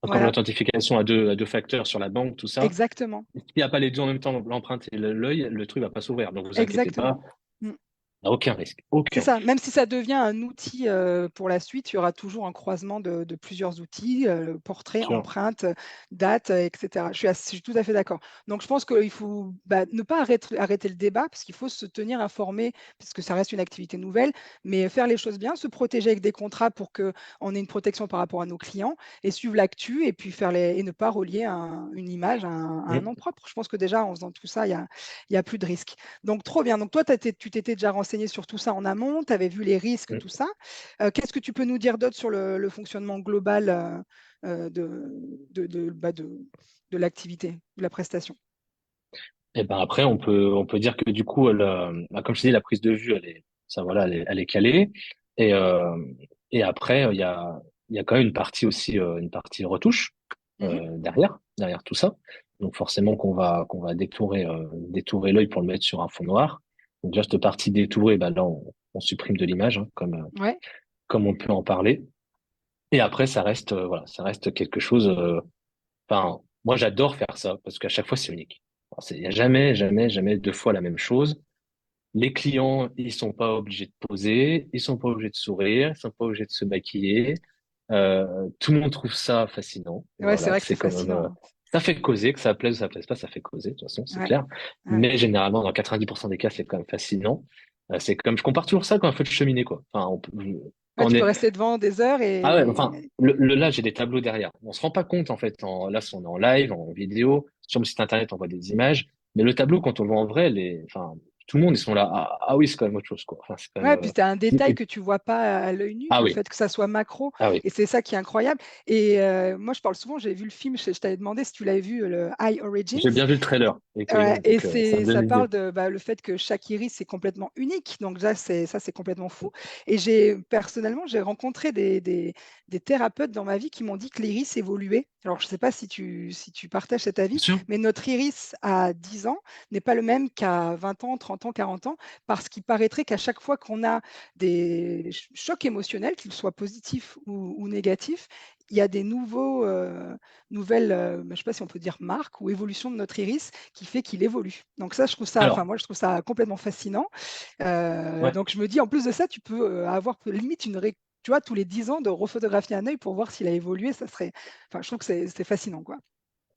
Speaker 1: Voilà,
Speaker 2: l'authentification à deux facteurs sur la banque, tout ça.
Speaker 1: exactement.
Speaker 2: S'il n'y a pas les deux en même temps, l'empreinte et l'œil, le truc va pas s'ouvrir. Donc, vous inquiétez pas,
Speaker 1: Exactement. Mm.
Speaker 2: il n'y a aucun risque,
Speaker 1: C'est
Speaker 2: aucun.
Speaker 1: ça, même si ça devient un outil pour la suite, il y aura toujours un croisement de plusieurs outils, portrait,
Speaker 2: Sûr.
Speaker 1: empreinte, date, etc. Je suis tout à fait d'accord. Donc je pense qu'il faut ne pas arrêter le débat, parce qu'il faut se tenir informé, puisque ça reste une activité nouvelle, mais faire les choses bien, se protéger avec des contrats pour qu'on ait une protection par rapport à nos clients, et suivre l'actu, et puis et ne pas relier une image à un nom
Speaker 2: Mm,
Speaker 1: propre. Je pense que déjà, en faisant tout ça, il y a plus de risques. Donc, trop bien. Donc, toi, tu t'étais déjà renseigné sur tout ça en amont, tu avais vu les risques, tout
Speaker 2: mm.
Speaker 1: ça. Qu'est-ce que tu peux nous dire d'autre sur le fonctionnement global de l'activité, de la prestation?
Speaker 2: Et ben après, on peut dire que du coup, comme je dis, la prise de vue, ça voilà, elle est calée. Et, euh, et après, il y a quand même une partie aussi, une partie retouche
Speaker 1: Mhm.
Speaker 2: derrière tout ça. Donc forcément qu'on va détourer l'œil pour le mettre sur un fond noir. Donc déjà cette partie détourée, ben là, on supprime de l'image, hein,
Speaker 1: Ouais,
Speaker 2: comme on peut en parler. Et après, voilà, ça reste quelque chose. Enfin, moi, j'adore faire ça parce qu'à chaque fois, c'est unique. Il n'y a jamais deux fois la même chose. Les clients, ils sont pas obligés de poser, ils sont pas obligés de sourire, ils sont pas obligés de se maquiller. Tout le monde trouve ça fascinant.
Speaker 1: ouais, c'est
Speaker 2: Voilà,
Speaker 1: vrai que c'est fascinant, hein.
Speaker 2: Ça fait causer, que ça plaise ou ça plaise pas, ça fait causer, de toute façon, c'est
Speaker 1: Ouais,
Speaker 2: clair.
Speaker 1: ouais.
Speaker 2: Mais généralement, dans 90% des cas, c'est quand même fascinant. C'est comme, je compare toujours ça quand un feu de cheminée, quoi. Enfin,
Speaker 1: Ouais,
Speaker 2: quand on
Speaker 1: tu peux
Speaker 2: est,
Speaker 1: rester devant des heures
Speaker 2: ah ouais, enfin,
Speaker 1: et
Speaker 2: là, j'ai des tableaux derrière. On se rend pas compte, en fait, là, si on est en live, en vidéo, sur le site internet, on voit des images. Mais le tableau, quand on le voit en vrai, enfin, tout le monde, ils sont là. Ah oui, c'est quand même autre chose, quoi. Enfin, c'est quand même,
Speaker 1: ouais, puis tu as un détail
Speaker 2: et-
Speaker 1: que tu vois pas à l'œil nu,
Speaker 2: ah
Speaker 1: le
Speaker 2: oui,
Speaker 1: fait que ça soit macro,
Speaker 2: ah oui.
Speaker 1: et c'est ça qui est incroyable. Et moi, je parle souvent, j'ai vu le film, je t'avais demandé si tu l'avais vu, le High Origins.
Speaker 2: J'ai bien vu le trailer avec
Speaker 1: Ouais,
Speaker 2: Léon,
Speaker 1: et
Speaker 2: donc ça me donne
Speaker 1: ça
Speaker 2: une idée.
Speaker 1: parle de le fait que chaque iris est complètement unique. Donc là, c'est complètement fou. Et personnellement, j'ai rencontré des thérapeutes dans ma vie qui m'ont dit que l'iris évoluait. Alors, je ne sais pas si tu partages cet
Speaker 2: Bien
Speaker 1: avis,
Speaker 2: sûr.
Speaker 1: mais notre iris à 10 ans n'est pas le même qu'à 20 ans, 30 ans, 40 ans, parce qu'il paraîtrait qu'à chaque fois qu'on a des chocs émotionnels, qu'ils soient positifs ou négatifs, il y a des nouvelles, je ne sais pas si on peut dire marques ou évolutions de notre iris qui fait qu'il évolue. Donc ça, je trouve ça, enfin
Speaker 2: Alors,
Speaker 1: moi, je trouve ça complètement fascinant.
Speaker 2: ouais.
Speaker 1: Donc je me dis, en plus de ça, tu peux avoir limite tu vois, tous les 10 ans de refotographier un œil pour voir s'il a évolué. Ça serait, enfin, je trouve que c'est fascinant, quoi.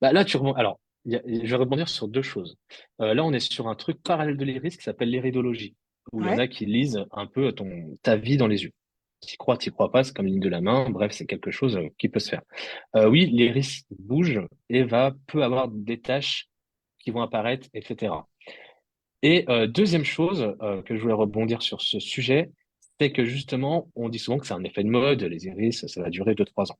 Speaker 2: Bah là, alors, je vais rebondir sur deux choses. Là, on est sur un truc parallèle de l'iris qui s'appelle l'iridologie, où il y en
Speaker 1: Ouais.
Speaker 2: a qui lisent un peu ta vie dans les yeux. T'y crois pas, c'est comme ligne de la main. Bref, c'est quelque chose qui peut se faire. Oui, l'iris bouge et peut avoir des taches qui vont apparaître, etc. Et deuxième chose que je voulais rebondir sur ce sujet, c'est que justement, on dit souvent que c'est un effet de mode, les iris, ça va durer 2, 3 ans.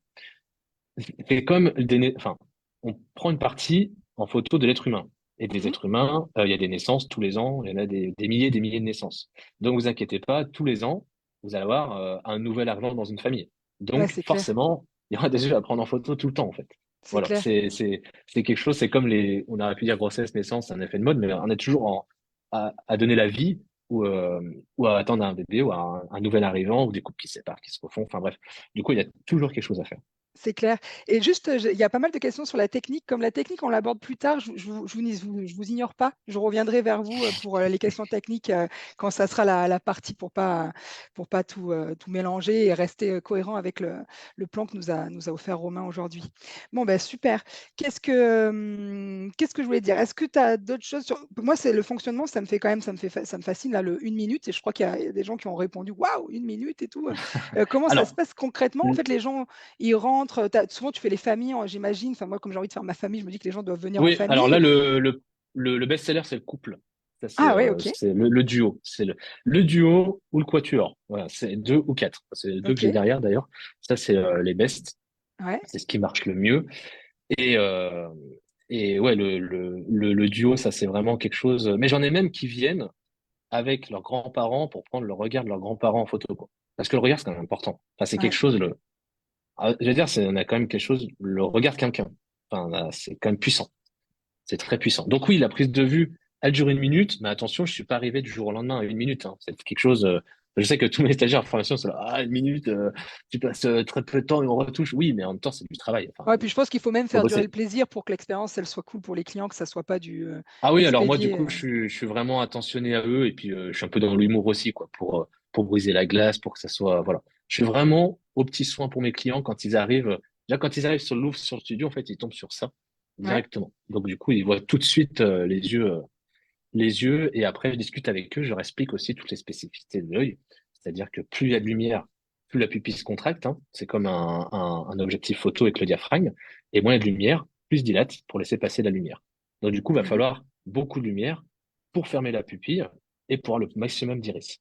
Speaker 2: C'est comme enfin, on prend une partie en photo de l'être humain. Et des
Speaker 1: Mhm.
Speaker 2: êtres humains, il y a des naissances tous les ans, il y en a des milliers de naissances. Donc vous inquiétez pas, tous les ans, vous allez avoir un nouvel arrivant dans une famille.
Speaker 1: Ouais,
Speaker 2: Donc
Speaker 1: c'est clair.
Speaker 2: forcément, il y aura des yeux à prendre en photo tout le temps, en fait.
Speaker 1: C'est
Speaker 2: Voilà,
Speaker 1: clair.
Speaker 2: c'est quelque chose, c'est comme on aurait pu dire grossesse, naissance, c'est un effet de mode, mais on est toujours à donner la vie ou à attendre un bébé ou à un nouvel arrivant ou des couples qui se séparent, qui se refont. Enfin bref, du coup, il y a toujours quelque chose à faire.
Speaker 1: C'est clair. Et juste, il y a pas mal de questions sur la technique. Comme la technique, on l'aborde plus tard, je vous ignore pas. Je reviendrai vers vous pour les questions techniques quand ça sera la partie pour pas tout mélanger et rester cohérent avec le plan que nous a offert Romain aujourd'hui. Bon, ben super. Qu'est-ce que je voulais dire? Est-ce que tu as d'autres choses sur... Moi, c'est le fonctionnement, ça me fait quand même, ça me fascine, là, le 1 minute. Et je crois qu'il y a des gens qui ont répondu, waouh, 1 minute et tout. Comment ça se
Speaker 2: Alors,
Speaker 1: passe concrètement? En fait, les gens ils rentrent, souvent tu fais les familles, j'imagine. Enfin, moi, comme j'ai envie de faire ma famille, je me dis que les gens doivent venir en
Speaker 2: oui, alors
Speaker 1: famille.
Speaker 2: là, le best-seller, c'est le couple. Ça,
Speaker 1: Ah ouais, ok,
Speaker 2: c'est le duo. C'est le duo ou le quatuor. Voilà, c'est deux ou quatre. C'est les deux que
Speaker 1: ok,
Speaker 2: j'ai derrière, d'ailleurs. Ça, c'est les best.
Speaker 1: ouais.
Speaker 2: C'est ce qui marche le mieux. Et, ouais, le duo, ça, c'est vraiment quelque chose. Mais j'en ai même qui viennent avec leurs grands-parents pour prendre le regard de leurs grands-parents en photo, quoi. Parce que le regard, c'est quand même important. Enfin, c'est quelque
Speaker 1: Ouais.
Speaker 2: chose, je veux dire, on a quand même quelque chose, le regard de quelqu'un. Enfin, là, c'est quand même puissant. C'est très puissant. Donc oui, la prise de vue, elle dure 1 minute, mais attention, je suis pas arrivé du jour au lendemain à 1 minute, hein. C'est quelque chose. Je sais que tous mes stagiaires en formation sont là, 1 minute, tu passes très peu de temps et on retouche. Oui, mais en même temps, c'est du travail. Enfin,
Speaker 1: Ouais, puis je pense qu'il faut même
Speaker 2: faut
Speaker 1: faire durer le
Speaker 2: bosser.
Speaker 1: plaisir pour que l'expérience elle soit cool pour les clients, que ça soit pas du
Speaker 2: Ah oui, alors moi, du
Speaker 1: expédié.
Speaker 2: coup, je suis vraiment attentionné à eux et puis je suis un peu dans l'humour aussi, quoi, pour briser la glace, pour que ça soit, voilà. Je suis vraiment aux petits soins pour mes clients quand ils arrivent. Déjà, quand ils arrivent sur le Louvre, sur le studio, en fait, ils tombent sur ça
Speaker 1: Ouais,
Speaker 2: directement. Donc, du coup, ils voient tout de suite les yeux, et après, je discute avec eux, je leur explique aussi toutes les spécificités de l'œil. C'est-à-dire que plus il y a de lumière, plus la pupille se contracte, hein. C'est comme un objectif photo avec le diaphragme. Et moins il y a de lumière, plus il dilate pour laisser passer la lumière. Donc, du coup, il va
Speaker 1: mhm,
Speaker 2: falloir beaucoup de lumière pour fermer la pupille et pour avoir le maximum d'iris.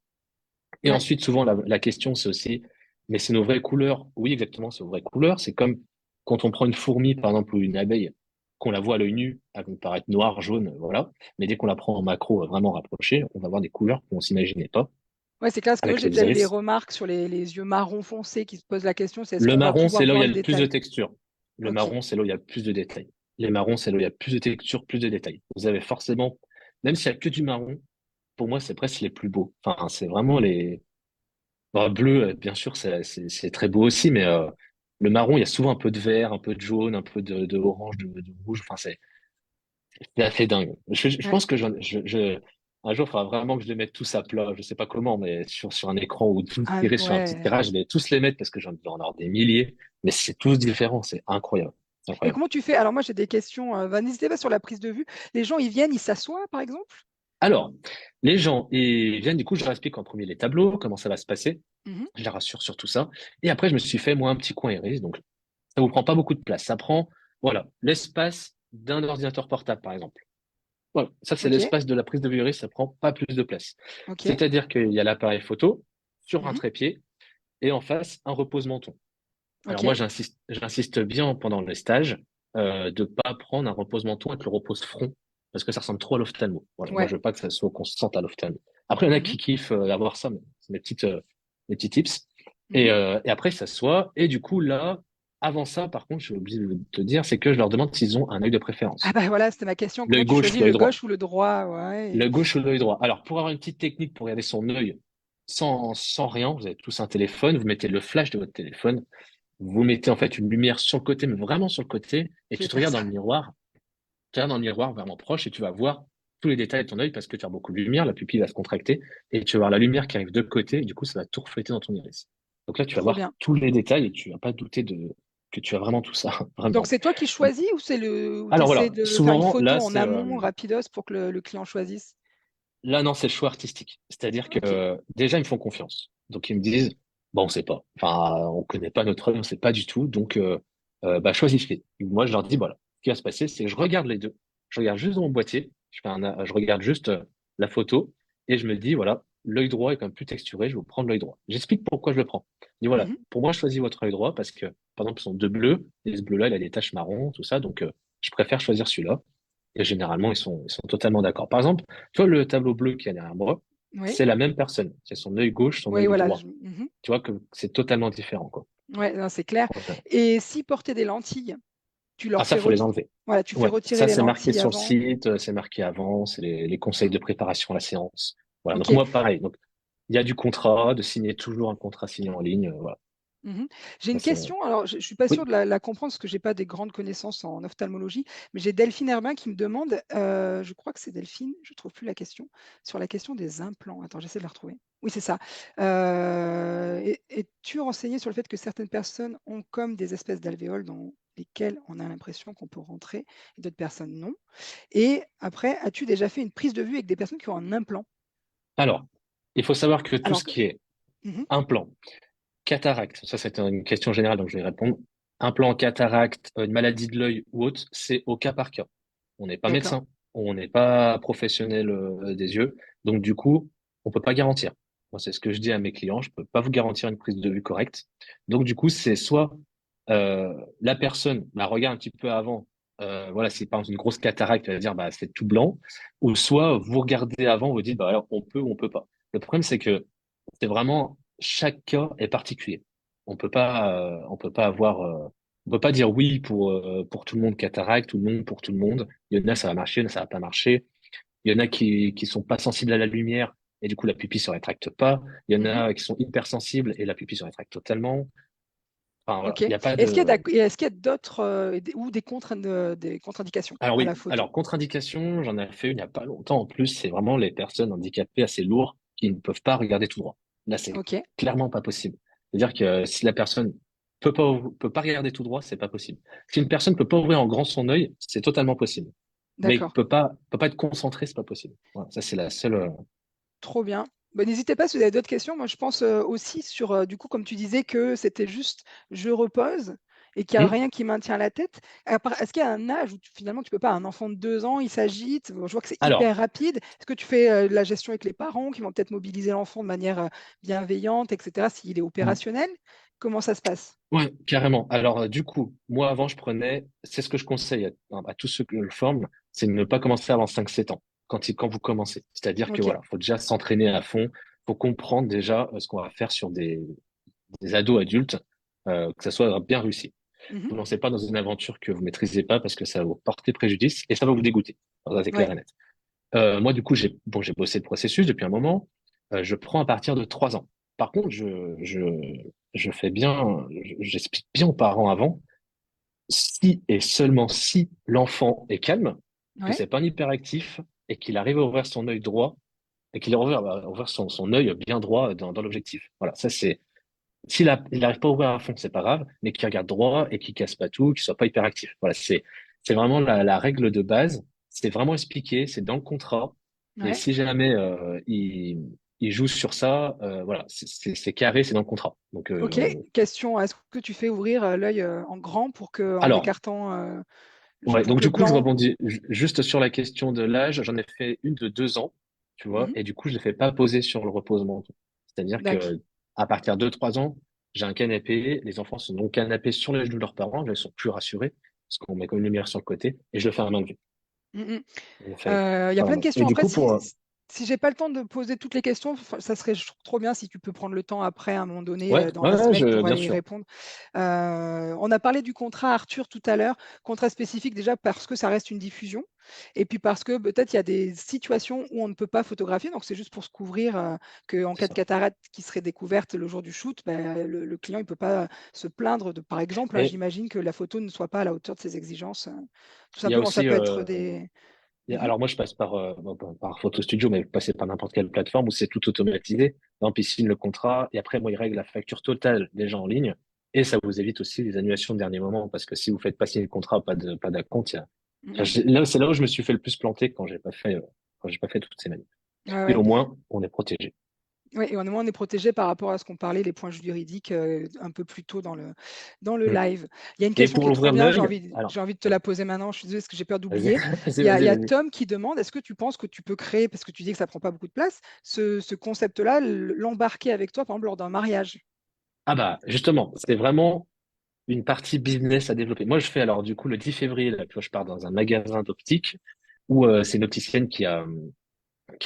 Speaker 2: Et
Speaker 1: ouais,
Speaker 2: ensuite, souvent, la question, c'est aussi, mais c'est nos vraies couleurs. Oui, exactement, c'est nos vraies couleurs. C'est comme quand on prend une fourmi, par exemple, ou une abeille, qu'on la voit à l'œil nu, elle peut paraître noire, jaune, voilà. Mais dès qu'on la prend en macro, vraiment rapprochée, on va avoir des couleurs qu'on s'imaginait pas
Speaker 1: ouais, c'est clair. Parce que moi,
Speaker 2: avec
Speaker 1: j'ai
Speaker 2: les
Speaker 1: déjà eu des
Speaker 2: iris.
Speaker 1: remarques sur les yeux marron foncé qui se posent la question, c'est est-ce
Speaker 2: Le
Speaker 1: qu'on va
Speaker 2: marron,
Speaker 1: pouvoir
Speaker 2: c'est là où il
Speaker 1: voir
Speaker 2: y a
Speaker 1: le
Speaker 2: le plus de
Speaker 1: détail?
Speaker 2: texture. Le
Speaker 1: Ok,
Speaker 2: marron, c'est là où il y a le plus de détails. Les marrons, c'est là où il y a plus de texture, plus de détails. Vous avez forcément, même s'il y a que du marron, pour moi, c'est presque les plus beaux. Enfin, c'est vraiment Bon, bleu, bien sûr, c'est très beau aussi, mais le marron, il y a souvent un peu de vert, un peu de jaune, un peu de orange, de rouge. Enfin, c'est assez dingue. Je
Speaker 1: ouais.
Speaker 2: pense que un jour, il faudra vraiment que je les mette tous à plat. Je sais pas comment, mais sur un écran ou tous tirés sur un petit
Speaker 1: Ouais.
Speaker 2: tirage, je vais tous les mettre parce que j'en dois en avoir des milliers, mais c'est tous différents. C'est incroyable. C'est
Speaker 1: Et
Speaker 2: incroyable.
Speaker 1: comment tu fais? Alors moi, j'ai des questions, n'hésitez pas sur la prise de vue. Les gens, ils viennent, ils s'assoient, par exemple?
Speaker 2: Alors, les gens, ils viennent, du coup, je leur explique en premier les tableaux, comment ça va se passer.
Speaker 1: Mmh.
Speaker 2: Je les rassure sur tout ça. Et après, je me suis fait, moi, un petit coin iris. Donc, ça vous prend pas beaucoup de place. Ça prend, voilà, l'espace d'un ordinateur portable, par exemple. Voilà, ça, c'est
Speaker 1: OK,
Speaker 2: l'espace de la prise de vue iris. Ça prend pas plus de place.
Speaker 1: OK.
Speaker 2: C'est-à-dire qu'il y a l'appareil photo sur un
Speaker 1: Mmh.
Speaker 2: trépied et en face, un repose-menton. Alors moi,
Speaker 1: OK.
Speaker 2: j'insiste bien pendant le stage de pas prendre un repose-menton avec le repose-front parce que ça ressemble trop à l'ophtalmo. Voilà, moi,
Speaker 1: Ouais.
Speaker 2: je veux pas que ça soit qu'on se sente à l'ophtalmo. Après, il y en a
Speaker 1: Mmh.
Speaker 2: qui kiffent avoir ça, mais c'est mes petits tips.
Speaker 1: Mmh.
Speaker 2: Et après, ça s'assoient. Et du coup, là, avant ça, par contre, j'ai oublié de te dire, c'est que je leur demande s'ils ont un œil de
Speaker 1: Ah
Speaker 2: préférence.
Speaker 1: bah, voilà, c'était ma question. Comment
Speaker 2: L'œil
Speaker 1: tu
Speaker 2: gauche
Speaker 1: choisis
Speaker 2: ou l'œil
Speaker 1: le
Speaker 2: droit.
Speaker 1: gauche ou le droit? Ouais.
Speaker 2: L'œil gauche ou l'œil droit. Alors, pour avoir une petite technique pour regarder son œil sans rien, vous avez tous un téléphone, vous mettez le flash de votre téléphone, vous mettez en fait une lumière sur le côté, mais vraiment sur le côté, et
Speaker 1: Je vais
Speaker 2: tu te
Speaker 1: faire
Speaker 2: regardes dans
Speaker 1: ça.
Speaker 2: le miroir, tu regardes dans le miroir vraiment proche, et tu vas voir tous les détails de ton œil parce que tu as beaucoup de lumière, la pupille va se contracter, et tu vas voir la lumière qui arrive de côté, et du coup, ça va tout refléter dans ton iris. Donc là, tu vas
Speaker 1: Trop
Speaker 2: voir
Speaker 1: bien.
Speaker 2: tous les détails, et tu vas pas douter que tu as vraiment tout ça,
Speaker 1: Donc
Speaker 2: vraiment.
Speaker 1: c'est toi qui choisis ou c'est le ou tu
Speaker 2: Alors
Speaker 1: essaies
Speaker 2: voilà,
Speaker 1: de faire une
Speaker 2: souvent,
Speaker 1: photo
Speaker 2: là,
Speaker 1: en amont rapidos pour que le client choisisse?
Speaker 2: là, non, c'est le choix artistique. C'est-à-dire que
Speaker 1: OK.
Speaker 2: déjà, ils me font confiance. Donc, ils me disent, bon, on sait pas. Enfin, on connaît pas notre œil, on sait pas du tout. Donc, bah, choisissez. Et moi, je leur dis, voilà, ce qui va se passer, c'est que je regarde les deux. Je regarde juste dans mon boîtier. Je regarde juste la photo et je me dis, voilà, l'œil droit est quand même plus texturé. Je vais vous prendre l'œil droit. J'explique pourquoi je le prends. Je dis, voilà,
Speaker 1: Mmh.
Speaker 2: pour moi, je choisis votre œil droit parce que, par exemple, ils sont deux bleus. Et ce bleu-là, il a des taches marron, tout ça. Donc, je préfère choisir celui-là. Et généralement, ils sont totalement d'accord. Par exemple, tu vois, le tableau bleu qui est derrière moi,
Speaker 1: Oui.
Speaker 2: c'est la même personne. C'est son œil gauche, son
Speaker 1: Oui,
Speaker 2: œil
Speaker 1: voilà,
Speaker 2: droit.
Speaker 1: je mmh.
Speaker 2: Tu vois que c'est totalement différent, quoi.
Speaker 1: Ouais, non, c'est clair.
Speaker 2: Ouais.
Speaker 1: Et si porter des lentilles, tu
Speaker 2: Ah,
Speaker 1: leur
Speaker 2: ça,
Speaker 1: fais
Speaker 2: faut
Speaker 1: ret
Speaker 2: les enlever.
Speaker 1: voilà, tu fais
Speaker 2: Ouais,
Speaker 1: retirer
Speaker 2: ça,
Speaker 1: les
Speaker 2: c'est marqué
Speaker 1: lentilles
Speaker 2: sur le
Speaker 1: avant?
Speaker 2: site, c'est marqué avant, c'est les conseils de préparation à la séance. Voilà. Donc,
Speaker 1: OK.
Speaker 2: moi, pareil. Donc, il y a du contrat, de signer toujours un contrat signé en ligne. Voilà.
Speaker 1: Mmh. J'ai
Speaker 2: Ça,
Speaker 1: une
Speaker 2: c'est,
Speaker 1: question, alors je suis pas sûre
Speaker 2: oui.
Speaker 1: de la comprendre parce que j'ai pas des grandes connaissances en ophtalmologie, mais j'ai Delphine Herbin qui me demande, je crois que c'est Delphine, je trouve plus la question, sur la question des implants. Attends, j'essaie de la retrouver. Oui, c'est ça. Es-tu renseigné sur le fait que certaines personnes ont comme des espèces d'alvéoles dans lesquelles on a l'impression qu'on peut rentrer et d'autres personnes non? Et après, as-tu déjà fait une prise de vue avec des personnes qui ont un implant?
Speaker 2: Alors, il faut savoir que tout
Speaker 1: Alors
Speaker 2: ce
Speaker 1: que
Speaker 2: qui est
Speaker 1: mmh.
Speaker 2: implant, cataracte, ça c'est une question générale, donc je vais y répondre. Implant, cataracte, une maladie de l'œil ou autre, c'est au cas par cas. On n'est pas
Speaker 1: D'accord.
Speaker 2: médecin, on n'est pas professionnel des yeux, donc du coup, on peut pas garantir. Moi, c'est ce que je dis à mes clients, je peux pas vous garantir une prise de vue correcte. Donc du coup, c'est soit la personne la regarde un petit peu avant, voilà, si par exemple une grosse cataracte, elle va dire bah c'est tout blanc, ou soit vous regardez avant, vous dites bah alors on peut ou on peut pas. Le problème c'est que c'est vraiment chaque cas est particulier. On peut pas avoir, on peut pas dire oui pour tout le monde cataracte ou non pour tout le monde. Il y en a ça va marcher, il y en a ça va pas marcher. Il y en a qui sont pas sensibles à la lumière et du coup la pupille se rétracte pas. Il y en
Speaker 1: Mmh.
Speaker 2: a qui sont hypersensibles et la pupille se rétracte totalement. Enfin voilà,
Speaker 1: OK.
Speaker 2: il y a pas
Speaker 1: Est-ce qu'il y a
Speaker 2: de.
Speaker 1: d'autres, des contre-indications
Speaker 2: Alors
Speaker 1: à
Speaker 2: oui,
Speaker 1: la photo?
Speaker 2: alors contre-indication, j'en ai fait une il y a pas longtemps en plus. C'est vraiment les personnes handicapées assez lourdes qui ne peuvent pas regarder tout droit. Là, c'est
Speaker 1: OK,
Speaker 2: clairement pas possible. C'est-à-dire que si la personne peut pas regarder tout droit, c'est pas possible. Si une personne peut pas ouvrir en grand son œil, c'est totalement possible. Mais
Speaker 1: d'accord,
Speaker 2: peut pas être concentré, c'est pas possible. Voilà, ça c'est la seule.
Speaker 1: trop bien. Bah, n'hésitez pas si vous avez d'autres questions. Moi, je pense, aussi sur, du coup, comme tu disais que c'était juste: «Je repose» et qu'il y a
Speaker 2: Hmm.
Speaker 1: rien qui maintient la tête. À part est-ce qu'il y a un âge où finalement tu peux pas un enfant de 2 ans, il s'agite, bon, je vois que c'est
Speaker 2: Alors,
Speaker 1: hyper rapide. Est-ce que tu fais, de la gestion avec les parents qui vont peut-être mobiliser l'enfant de manière, bienveillante et cetera, s'il est opérationnel? Comment ça se passe?
Speaker 2: ouais, carrément. Alors, du coup, moi, avant, c'est ce que je conseille à tous ceux que je forme, c'est de ne pas commencer avant 5 7 ans, quand vous commencez. C'est-à-dire que
Speaker 1: OK.
Speaker 2: voilà, faut déjà s'entraîner à fond, faut comprendre déjà ce qu'on va faire sur des ados adultes, que ça soit bien réussi.
Speaker 1: Mmh.
Speaker 2: Vous ne lancez pas dans une aventure que vous maîtrisez pas parce que ça va vous porter préjudice et ça va vous dégoûter. Alors, ça, c'est clair
Speaker 1: Ouais.
Speaker 2: et net. Moi, du coup, j'ai bossé le processus depuis un moment. Je prends à partir de 3 ans. Par contre, je fais bien, j'explique bien aux parents avant, si et seulement si l'enfant est calme, que
Speaker 1: Ouais.
Speaker 2: c'est pas un hyperactif et qu'il arrive à ouvrir son œil droit et qu'il arrive à ouvrir son œil bien droit dans l'objectif. Voilà, ça c'est. Il n'arrive pas à ouvrir à fond, c'est pas grave, mais qu'il regarde droit et qu'il casse pas tout, qu'il soit pas hyper actif. Voilà, c'est vraiment la règle de base. C'est vraiment expliqué, c'est dans le contrat. Et
Speaker 1: Ouais.
Speaker 2: si jamais il joue sur ça, voilà, c'est carré, c'est dans le contrat. Donc
Speaker 1: Ok, question, est-ce que tu fais ouvrir l'œil en grand pour que, en
Speaker 2: alors,
Speaker 1: écartant,
Speaker 2: ouais,
Speaker 1: pour
Speaker 2: donc
Speaker 1: que le
Speaker 2: du coup, je
Speaker 1: blanc.
Speaker 2: rebondis juste sur la question de l'âge. J'en ai fait une de 2 ans, tu vois,
Speaker 1: Mhm.
Speaker 2: et du coup, je ne l'ai fais pas poser sur le reposement. C'est-à-dire
Speaker 1: D'accord.
Speaker 2: que à partir de 3 ans, j'ai un canapé. Les enfants sont donc canapé sur les genoux de leurs parents. Là, ils sont plus rassurés parce qu'on met comme une lumière sur le côté et je le fais à main nue.
Speaker 1: Mhm.
Speaker 2: Je le fais
Speaker 1: Il y a
Speaker 2: à la
Speaker 1: plein de
Speaker 2: main. Et
Speaker 1: questions.
Speaker 2: du
Speaker 1: Après,
Speaker 2: coup,
Speaker 1: si,
Speaker 2: pour
Speaker 1: si j'ai pas le temps de poser toutes les questions, ça serait je trouve trop bien si tu peux prendre le temps après, à un moment donné,
Speaker 2: ouais,
Speaker 1: dans
Speaker 2: ouais,
Speaker 1: la
Speaker 2: ouais,
Speaker 1: semaine pour
Speaker 2: bien
Speaker 1: aller y
Speaker 2: sûr.
Speaker 1: répondre. On a parlé du contrat Arthur tout à l'heure, contrat spécifique déjà parce que ça reste une diffusion, et puis parce que peut-être il y a des situations où on ne peut pas photographier, donc c'est juste pour se couvrir, qu'en
Speaker 2: C'est
Speaker 1: cas de
Speaker 2: ça.
Speaker 1: cataracte qui serait découverte le jour du shoot, ben, le client il peut pas se plaindre de, par exemple, hein,
Speaker 2: Et
Speaker 1: j'imagine que la photo ne soit pas à la hauteur de ses exigences. Tout
Speaker 2: il y a
Speaker 1: simplement, ça
Speaker 2: aussi,
Speaker 1: peut être des. Mhm.
Speaker 2: alors moi, je passe par Photo Studio, mais passer par n'importe quelle plateforme où c'est tout automatisé. Par exemple, ils signent le contrat et après, moi, ils règlent la facture totale déjà en ligne. Et ça vous évite aussi les annulations de dernier moment parce que si vous faites passer le contrat, pas d'acompte, enfin,
Speaker 1: Mhm.
Speaker 2: là, c'est là où je me suis fait le plus planter quand j'ai pas fait toutes ces manips.
Speaker 1: Ouais,
Speaker 2: Mais
Speaker 1: ouais.
Speaker 2: au moins, on est protégé.
Speaker 1: Ouais, et on est protégé par rapport à ce qu'on parlait, les points juridiques, un peu plus tôt dans le
Speaker 2: Mm.
Speaker 1: live. Il y a une
Speaker 2: Et
Speaker 1: question qui
Speaker 2: pour
Speaker 1: est trop
Speaker 2: ouvrir
Speaker 1: bien,
Speaker 2: l'œil, alors,
Speaker 1: j'ai envie de te
Speaker 2: ouais,
Speaker 1: la poser maintenant, je suis désolée parce que j'ai peur
Speaker 2: vas-y,
Speaker 1: d'oublier.
Speaker 2: vas-y,
Speaker 1: Il
Speaker 2: vas-y,
Speaker 1: y a
Speaker 2: vas-y.
Speaker 1: Tom qui demande: «Est-ce que tu penses que tu peux créer», parce que tu dis que ça prend pas beaucoup de place, ce concept-là, l'embarquer avec toi, par exemple, lors d'un mariage?
Speaker 2: Ah bah, justement, c'est vraiment une partie business à développer. Moi, je fais alors du coup le 10 février, là, tu vois, je pars dans un magasin d'optique où c'est une opticienne qui a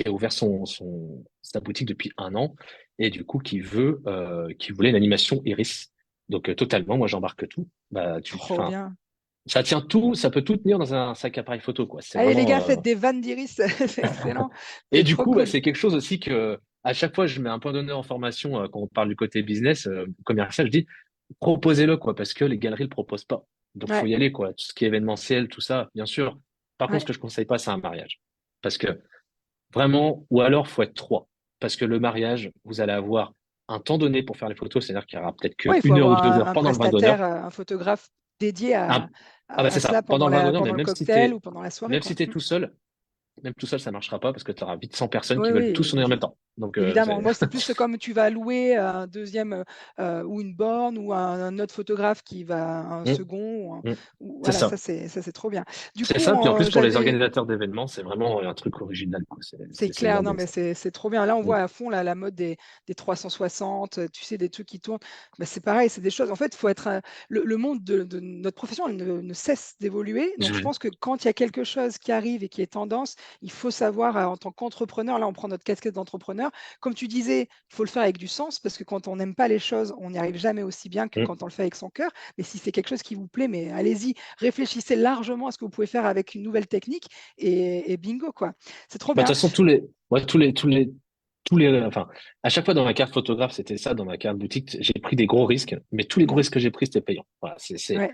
Speaker 2: ouvert sa boutique depuis 1 an et du coup qui voulait une animation Iris. Donc totalement, moi j'embarque tout. Bah
Speaker 1: Trop
Speaker 2: enfin,
Speaker 1: bien.
Speaker 2: ça tient tout, ça peut tout tenir dans un sac appareil photo quoi. C'est
Speaker 1: Allez les
Speaker 2: vraiment
Speaker 1: gars, faites des vannes d'Iris, c'est excellent,
Speaker 2: et
Speaker 1: c'est
Speaker 2: du
Speaker 1: trop
Speaker 2: coup bah,
Speaker 1: cool.
Speaker 2: c'est quelque chose aussi que à chaque fois je mets un point d'honneur en formation quand on parle du côté business commercial, je dis proposez-le quoi parce que les galeries le proposent pas. Donc faut
Speaker 1: Ouais,
Speaker 2: y aller quoi. Tout ce qui est événementiel, tout ça, bien sûr. Par contre,
Speaker 1: ouais.
Speaker 2: ce que je conseille pas, c'est un mariage. Parce que vraiment, ou alors faut être trois. Parce que le mariage, vous allez avoir un temps donné pour faire les photos, c'est-à-dire qu'il y aura peut-être
Speaker 1: Ouais, il faut
Speaker 2: qu'une heure ou
Speaker 1: avoir
Speaker 2: 2 heures
Speaker 1: un
Speaker 2: pendant le vin d'honneur.
Speaker 1: prestataire, un photographe dédié
Speaker 2: Ah, ah bah
Speaker 1: à
Speaker 2: c'est
Speaker 1: cela
Speaker 2: ça, pendant le vin d'honneur, mais
Speaker 1: pendant le cocktail ou pendant la soirée,
Speaker 2: même
Speaker 1: quoi.
Speaker 2: si t'es tout seul, même tout seul, ça marchera pas parce que tu auras vite 100 personnes
Speaker 1: Oui,
Speaker 2: qui veulent tous
Speaker 1: oui,
Speaker 2: sonner en même temps. Donc,
Speaker 1: évidemment. Moi, c'est plus comme tu vas louer un deuxième, ou une borne ou un autre photographe qui va un
Speaker 2: Hum,
Speaker 1: second
Speaker 2: hum. C'est
Speaker 1: voilà,
Speaker 2: ça.
Speaker 1: ça c'est trop bien. Du
Speaker 2: C'est
Speaker 1: coup,
Speaker 2: ça. Puis en plus, pour les
Speaker 1: j'avais.
Speaker 2: organisateurs d'événements, c'est vraiment un truc original, quoi.
Speaker 1: C'est
Speaker 2: C'est
Speaker 1: clair, non,
Speaker 2: blindé,
Speaker 1: mais
Speaker 2: ça.
Speaker 1: c'est trop bien. Là, on
Speaker 2: Hum,
Speaker 1: voit à fond la mode des 360, tu sais, des trucs qui tournent. Bah, c'est pareil, c'est des choses. En fait, il faut être. Le monde de notre profession, elle ne cesse d'évoluer. Donc, je
Speaker 2: je-
Speaker 1: pense que quand il y a quelque chose qui arrive et qui est tendance, il faut savoir, en tant qu'entrepreneur, là, on prend notre casquette d'entrepreneur. Comme tu disais, il faut le faire avec du sens parce que quand on n'aime pas les choses, on n'y arrive jamais aussi bien que
Speaker 2: hum.
Speaker 1: quand on le fait avec son cœur. Mais si c'est quelque chose qui vous plaît, mais allez-y, réfléchissez largement à ce que vous pouvez faire avec une nouvelle technique et bingo, quoi. C'est trop
Speaker 2: Bah, de
Speaker 1: bien.
Speaker 2: toute façon, ouais, enfin, à chaque fois dans ma carte photographe, c'était ça, dans ma carte boutique, j'ai pris des gros risques, mais tous les gros
Speaker 1: Mhm.
Speaker 2: risques que j'ai pris, c'était payant. Voilà,
Speaker 1: Ouais.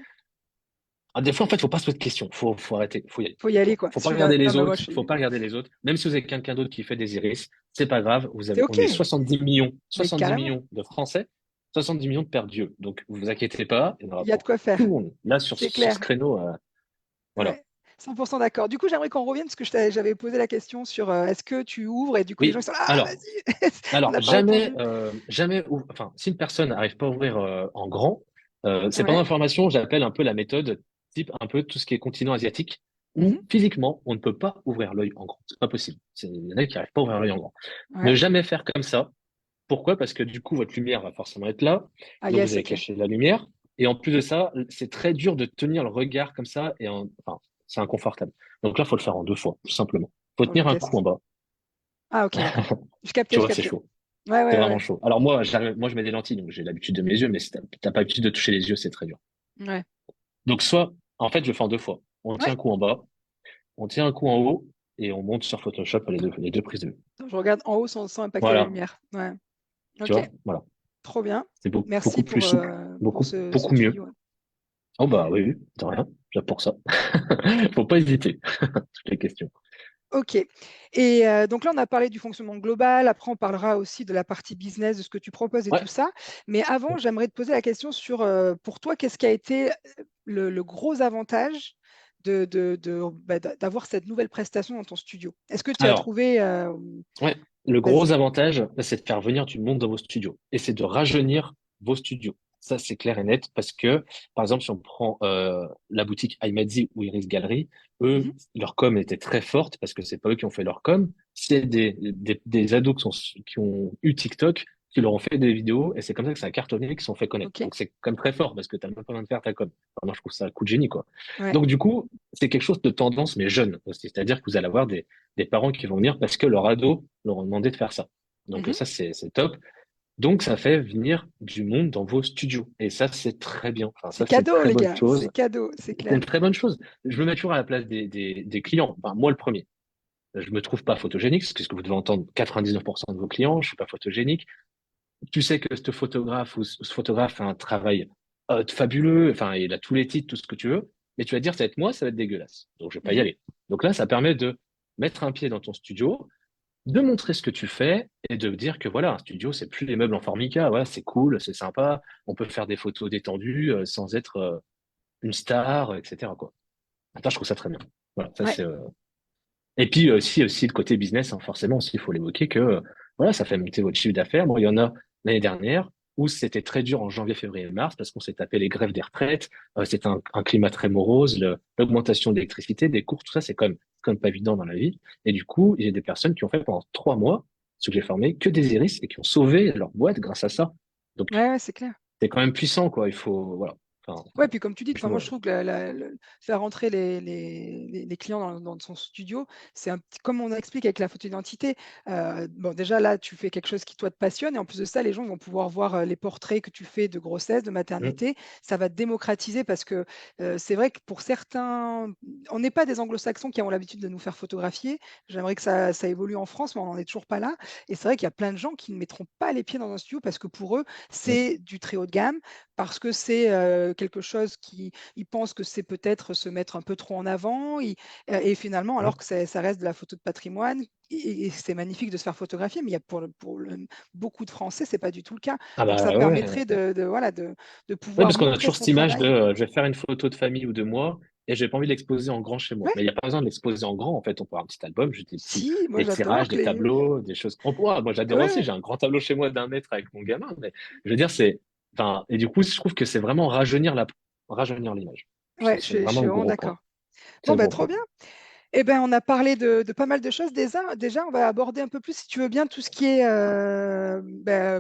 Speaker 2: des fois, en fait, faut pas se poser de questions. Faut arrêter. Faut y aller.
Speaker 1: Faut y aller, quoi.
Speaker 2: Faut
Speaker 1: Je
Speaker 2: pas
Speaker 1: suis
Speaker 2: regarder
Speaker 1: non,
Speaker 2: les
Speaker 1: mais moi,
Speaker 2: autres. Faut pas regarder les autres. Même si vous avez quelqu'un d'autre qui fait des iris, c'est pas grave.
Speaker 1: c'est OK,
Speaker 2: On est 70 millions,
Speaker 1: mais
Speaker 2: 70
Speaker 1: carrément,
Speaker 2: millions de Français, 70 millions de perdus. Donc, vous inquiétez pas. Il y en aura
Speaker 1: il y a de
Speaker 2: pour
Speaker 1: quoi faire,
Speaker 2: tout le monde. Là,
Speaker 1: c'est
Speaker 2: sur ce
Speaker 1: clair.
Speaker 2: créneau, voilà.
Speaker 1: Ouais, 100 d'accord. Du coup, j'aimerais qu'on revienne parce que j'avais posé la question sur, est-ce que tu ouvres? Et du coup, les gens ils
Speaker 2: Oui.
Speaker 1: sont là: «Ah vas-y!» On n'a pas répondu.
Speaker 2: Enfin, si une personne n'arrive pas à ouvrir en grand, c'est pendant
Speaker 1: Ouais.
Speaker 2: la formation, j'appelle un peu la méthode type un peu tout ce qui est continent asiatique,
Speaker 1: Mmh.
Speaker 2: où physiquement, on ne peut pas ouvrir l'œil en grand. C'est pas possible. Il y en a qui n'arrivent pas à ouvrir l'œil en grand. Ne
Speaker 1: Ouais.
Speaker 2: jamais faire comme ça. Pourquoi? Parce que du coup, votre lumière va forcément être là,
Speaker 1: Ah
Speaker 2: donc vous
Speaker 1: yes,
Speaker 2: allez
Speaker 1: OK.
Speaker 2: cacher la lumière, et en plus de ça, c'est très dur de tenir le regard comme ça, enfin, c'est inconfortable. Donc là, faut le faire en 2 fois, tout simplement. Faut
Speaker 1: Faut que je
Speaker 2: tenir un coup
Speaker 1: teste.
Speaker 2: en bas.
Speaker 1: Ah OK, d'accord. Je
Speaker 2: Tu
Speaker 1: captais, je
Speaker 2: vois, c'est
Speaker 1: captais.
Speaker 2: chaud.
Speaker 1: Ouais,
Speaker 2: C'est
Speaker 1: ouais,
Speaker 2: vraiment
Speaker 1: ouais.
Speaker 2: chaud. Alors moi, je mets des lentilles, donc j'ai l'habitude de mes yeux, mais si t'as pas l'habitude de toucher les yeux, c'est très dur.
Speaker 1: Ouais.
Speaker 2: Donc en fait, je le fais en 2 fois. On tient
Speaker 1: Ouais.
Speaker 2: un coup en bas, on tient un coup en haut, et on monte sur Photoshop les deux prises de vue.
Speaker 1: Attends, je regarde en haut sans impacter la
Speaker 2: Voilà.
Speaker 1: lumière. Ouais.
Speaker 2: Tu
Speaker 1: OK,
Speaker 2: vois? Voilà.
Speaker 1: trop bien.
Speaker 2: C'est
Speaker 1: Merci
Speaker 2: beaucoup plus souple,
Speaker 1: pour ce
Speaker 2: beaucoup mieux.
Speaker 1: tuyau.
Speaker 2: Oh bah oui, oui, de rien. J'ai pour ça. Faut pas hésiter. Toutes les questions.
Speaker 1: Ok. Et donc là, on a parlé du fonctionnement global. Après, on parlera aussi de la partie business, de ce que tu proposes et tout
Speaker 2: Ouais.
Speaker 1: ça. Mais avant, j'aimerais te poser la question sur, pour toi, qu'est-ce qui a été le gros avantage d'avoir cette nouvelle prestation dans ton studio? Est-ce que tu as
Speaker 2: Alors,
Speaker 1: trouvé...
Speaker 2: ouais, le gros
Speaker 1: vas-y.
Speaker 2: avantage, c'est de faire venir du monde dans vos studios et c'est de rajeunir vos studios. Ça, c'est clair et net parce que, par exemple, si on prend la boutique iMazzi ou Iris Gallery, eux,
Speaker 1: Mhm.
Speaker 2: leur com était très forte parce que c'est pas eux qui ont fait leur com, c'est des ados qui ont eu TikTok, qui leur ont fait des vidéos et c'est comme ça que ça a cartonné, qui se sont fait connaître.
Speaker 1: Ok.
Speaker 2: Donc c'est quand même très fort parce que t'as même pas besoin de faire ta com. Enfin, moi, je trouve ça un coup de génie, quoi.
Speaker 1: Ouais.
Speaker 2: Donc du coup, c'est quelque chose de tendance mais jeune aussi, c'est-à-dire que vous allez avoir des parents qui vont venir parce que leurs ados leur ont demandé de faire ça. Donc
Speaker 1: Mhm.
Speaker 2: ça, c'est top. Donc ça fait venir du monde dans vos studios. Et ça, c'est très bien. Enfin,
Speaker 1: C'est
Speaker 2: ça, c'est une
Speaker 1: cadeau,
Speaker 2: très
Speaker 1: les
Speaker 2: bonne
Speaker 1: gars. C'est
Speaker 2: chose.
Speaker 1: cadeau, c'est
Speaker 2: C'est
Speaker 1: clair.
Speaker 2: une très bonne chose. Je me mets toujours à la place des clients. Enfin, moi, le premier. Je me trouve pas photogénique, c'est ce que vous devez entendre 99% de vos clients. Je suis pas photogénique. Tu sais que ce photographe ou ce photographe fait un travail fabuleux. Enfin, il a tous les titres, tout ce que tu veux. Mais tu vas te dire, ça va être moi, ça va être dégueulasse. Donc, je vais pas y
Speaker 1: Mhm.
Speaker 2: aller. Donc là, ça permet de mettre un pied dans ton studio, de montrer ce que tu fais et de dire que voilà, un studio, c'est plus les meubles en formica. Voilà, c'est cool, c'est sympa. On peut faire des photos détendues sans être une star, etc., quoi. Attends, je trouve ça très bien. Voilà, ça
Speaker 1: Ouais.
Speaker 2: c'est. Et puis aussi le côté business, hein, forcément, aussi, il faut l'évoquer que voilà, ça fait monter votre chiffre d'affaires. Bon, il y en a l'année dernière où c'était très dur en janvier, février, mars parce qu'on s'est tapé les grèves des retraites. C'était un climat très morose, l'augmentation de l'électricité, des cours, tout ça, c'est quand même pas évident dans la vie. Et du coup, il y a des personnes qui ont fait pendant 3 mois, ceux que j'ai formés, que des iris et qui ont sauvé leur boîte grâce à ça. Donc,
Speaker 1: Ouais, ouais, c'est clair.
Speaker 2: c'est quand même puissant, quoi. Il faut, voilà. Enfin,
Speaker 1: Ouais, puis comme tu dis,
Speaker 2: il
Speaker 1: enfin, moi
Speaker 2: faut,
Speaker 1: je trouve que faire rentrer les clients dans son studio, c'est un petit, comme on explique avec la photo d'identité. Bon, déjà là, tu fais quelque chose qui toi te passionne, et en plus de ça, les gens vont pouvoir voir les portraits que tu fais de grossesse, de
Speaker 2: hum,
Speaker 1: maternité. Ça va te démocratiser parce que c'est vrai que pour certains, on n'est pas des anglo-saxons qui ont l'habitude de nous faire photographier. J'aimerais que ça évolue en France, mais on n'en est toujours pas là. Et c'est vrai qu'il y a plein de gens qui ne mettront pas les pieds dans un studio parce que pour eux,
Speaker 2: hum,
Speaker 1: c'est du très haut de gamme, parce que c'est quelque chose qui, ils pensent que c'est peut-être se mettre un peu trop en avant, et finalement, alors
Speaker 2: hum.
Speaker 1: que ça reste de la photo de patrimoine, et c'est magnifique de se faire photographier, mais il y a beaucoup de Français, c'est pas du tout le cas.
Speaker 2: Ah
Speaker 1: Donc ça
Speaker 2: bah ouais.
Speaker 1: permettrait voilà, de
Speaker 2: Oui,
Speaker 1: pouvoir
Speaker 2: parce qu'on a
Speaker 1: montrer
Speaker 2: toujours
Speaker 1: son
Speaker 2: cette image de
Speaker 1: travail.
Speaker 2: je vais faire une photo de famille ou de moi et j'ai pas envie de l'exposer en grand chez moi.
Speaker 1: Ouais,
Speaker 2: Mais il n'y a pas besoin de l'exposer en grand. En fait, on peut avoir un petit album, juste
Speaker 1: si, moi
Speaker 2: des tirages,
Speaker 1: j'adore
Speaker 2: des
Speaker 1: les.
Speaker 2: tableaux, des choses. Moi, j'adore aussi.
Speaker 1: Ouais,
Speaker 2: J'ai un grand tableau chez moi d'1 mètre avec mon gamin. Mais je veux dire, enfin, et du coup, je trouve que c'est vraiment rajeunir l'image.
Speaker 1: ouais,
Speaker 2: C'est
Speaker 1: je
Speaker 2: vraiment
Speaker 1: suis
Speaker 2: le
Speaker 1: vraiment
Speaker 2: gros point.
Speaker 1: d'accord.
Speaker 2: C'est
Speaker 1: Bon,
Speaker 2: le
Speaker 1: bah,
Speaker 2: gros
Speaker 1: trop
Speaker 2: point.
Speaker 1: bien. Eh ben, on a parlé de pas mal de choses. Déjà, on va aborder un peu plus, si tu veux bien, tout ce qui est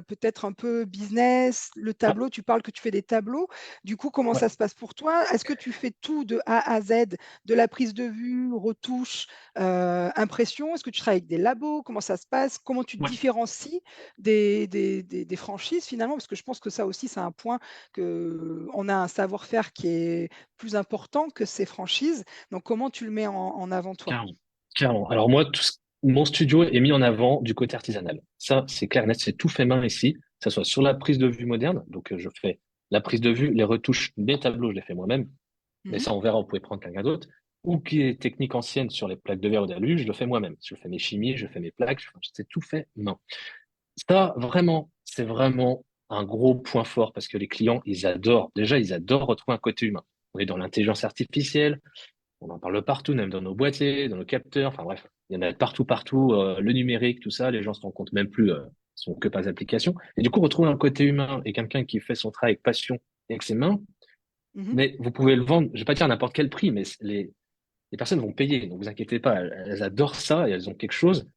Speaker 1: peut-être un peu business, le
Speaker 2: Ouais,
Speaker 1: tableau. Tu parles que tu fais des tableaux. Du coup, comment
Speaker 2: ouais,
Speaker 1: ça se passe pour toi? Est-ce que tu fais tout de A à Z, de la prise de vue, retouche, impression? Est-ce que tu travailles avec des labos? Comment ça se passe? Comment tu te
Speaker 2: ouais.
Speaker 1: différencies des franchises finalement? Parce que je pense que ça aussi, c'est un point que on a un savoir-faire qui est plus important que ces franchises. Donc, comment tu le mets en avant, toi?
Speaker 2: Carrément. Carrément. Alors moi, mon studio est mis en avant du côté artisanal. Ça, c'est clair et net, c'est tout fait main ici, que ce soit sur la prise de vue moderne. Donc, je fais la prise de vue, les retouches des tableaux, je les fais moi-même. Mais
Speaker 1: Mhm.
Speaker 2: ça, on verra, vous pouvez prendre quelqu'un d'autre. Ou qui est technique ancienne sur les plaques de verre ou d'alu, je le fais moi-même. Je fais mes chimies, je fais mes plaques, c'est tout fait main. Ça, vraiment, c'est vraiment un gros point fort parce que les clients, ils adorent. Déjà, ils adorent retrouver un côté humain. On est dans l'intelligence artificielle, on en parle partout, même dans nos boîtiers, dans nos capteurs, enfin bref, il y en a partout, partout, le numérique, tout ça, les gens se rendent compte même plus, sont que pas d'applications. Et du coup, retrouver un côté humain et quelqu'un qui fait son travail avec passion et avec ses mains,
Speaker 1: Mhm.
Speaker 2: mais vous pouvez le vendre, je vais pas dire à n'importe quel prix, mais les personnes vont payer, donc vous inquiétez pas, elles adorent ça et elles ont quelque chose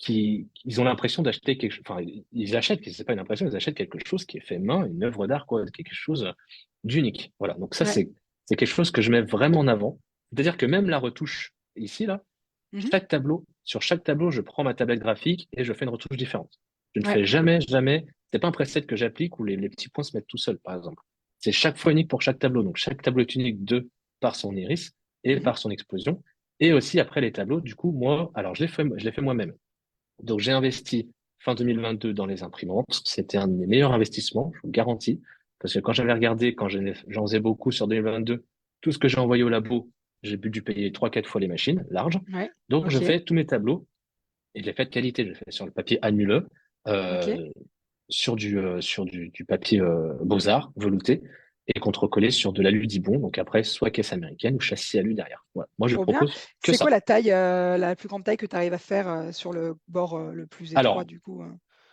Speaker 2: ils ont l'impression d'acheter quelque chose, enfin, ils achètent, c'est pas une impression, ils achètent quelque chose qui est fait main, une œuvre d'art, quoi, quelque chose d'unique. Voilà. Donc ça,
Speaker 1: Ouais.
Speaker 2: c'est quelque chose que je mets vraiment en avant. C'est-à-dire que même la retouche ici, là,
Speaker 1: Mhm.
Speaker 2: sur chaque tableau, je prends ma tablette graphique et je fais une retouche différente. Je ne
Speaker 1: Ouais.
Speaker 2: fais jamais, c'est pas un preset que j'applique où les petits points se mettent tout seuls, par exemple. C'est chaque fois unique pour chaque tableau. Donc chaque tableau est unique par son iris et
Speaker 1: Mhm.
Speaker 2: par son explosion. Et aussi après les tableaux, du coup, moi, alors je les fais moi-même. Donc, j'ai investi fin 2022 dans les imprimantes. C'était un de mes meilleurs investissements, je vous le garantis. Parce que quand j'avais regardé, j'en faisais beaucoup sur 2022, tout ce que j'ai envoyé au labo, J'ai dû payer 3, 4 fois les machines, larges.
Speaker 1: Ouais.
Speaker 2: Donc, je
Speaker 1: OK.
Speaker 2: fais tous mes tableaux et je les fais de qualité. Je les fais sur le papier annuleux,
Speaker 1: OK.
Speaker 2: euh, sur du papier Beaux-Arts, velouté, et contre-collé sur de l'aludibond. Donc après, soit caisse américaine ou châssis alu derrière. Voilà. Moi, je
Speaker 1: Trop bien.
Speaker 2: propose que
Speaker 1: C'est quoi
Speaker 2: ça.
Speaker 1: la taille, la plus grande taille que tu arrives à faire, sur le bord, le plus étroit
Speaker 2: Alors,
Speaker 1: du coup?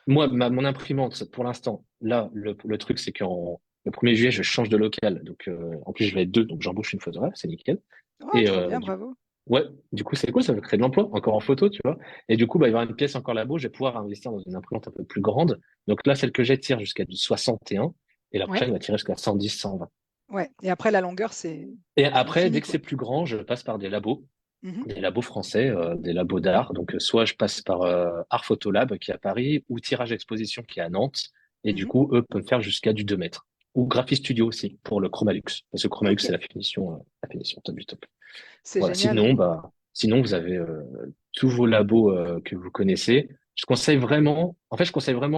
Speaker 2: moi, mon imprimante, pour l'instant, là, le truc, c'est le 1er juillet, je change de local. Donc, en plus, je vais être deux, donc j'embauche une photographe, c'est nickel.
Speaker 1: Oh,
Speaker 2: Et
Speaker 1: trop bien, bravo.
Speaker 2: ouais, du coup, c'est cool, ça va créer de l'emploi, encore en photo, tu vois. Et du coup, bah, il va y avoir une pièce encore là-bas, je vais pouvoir investir dans une imprimante un peu plus grande. Donc là, celle que j'ai tire jusqu'à du 61, et la
Speaker 1: Ouais,
Speaker 2: prochaine va tirer jusqu'à 110, 120.
Speaker 1: ouais et après la longueur,
Speaker 2: Et
Speaker 1: c'est
Speaker 2: après,
Speaker 1: infini,
Speaker 2: dès que
Speaker 1: quoi.
Speaker 2: c'est plus grand, je passe par
Speaker 1: Mmh.
Speaker 2: des labos français, des labos d'art. Donc, soit je passe par Art Photolab qui est à Paris, ou Tirage Exposition qui est à Nantes. Et du
Speaker 1: Mmh.
Speaker 2: coup, eux peuvent faire jusqu'à du 2 mètres. Ou Graphie Studio aussi, pour le Chromalux. Parce que Chromalux,
Speaker 1: OK,
Speaker 2: c'est la finition top du top.
Speaker 1: c'est
Speaker 2: Voilà.
Speaker 1: génial.
Speaker 2: Sinon, vous avez tous vos labos que vous connaissez. Je conseille vraiment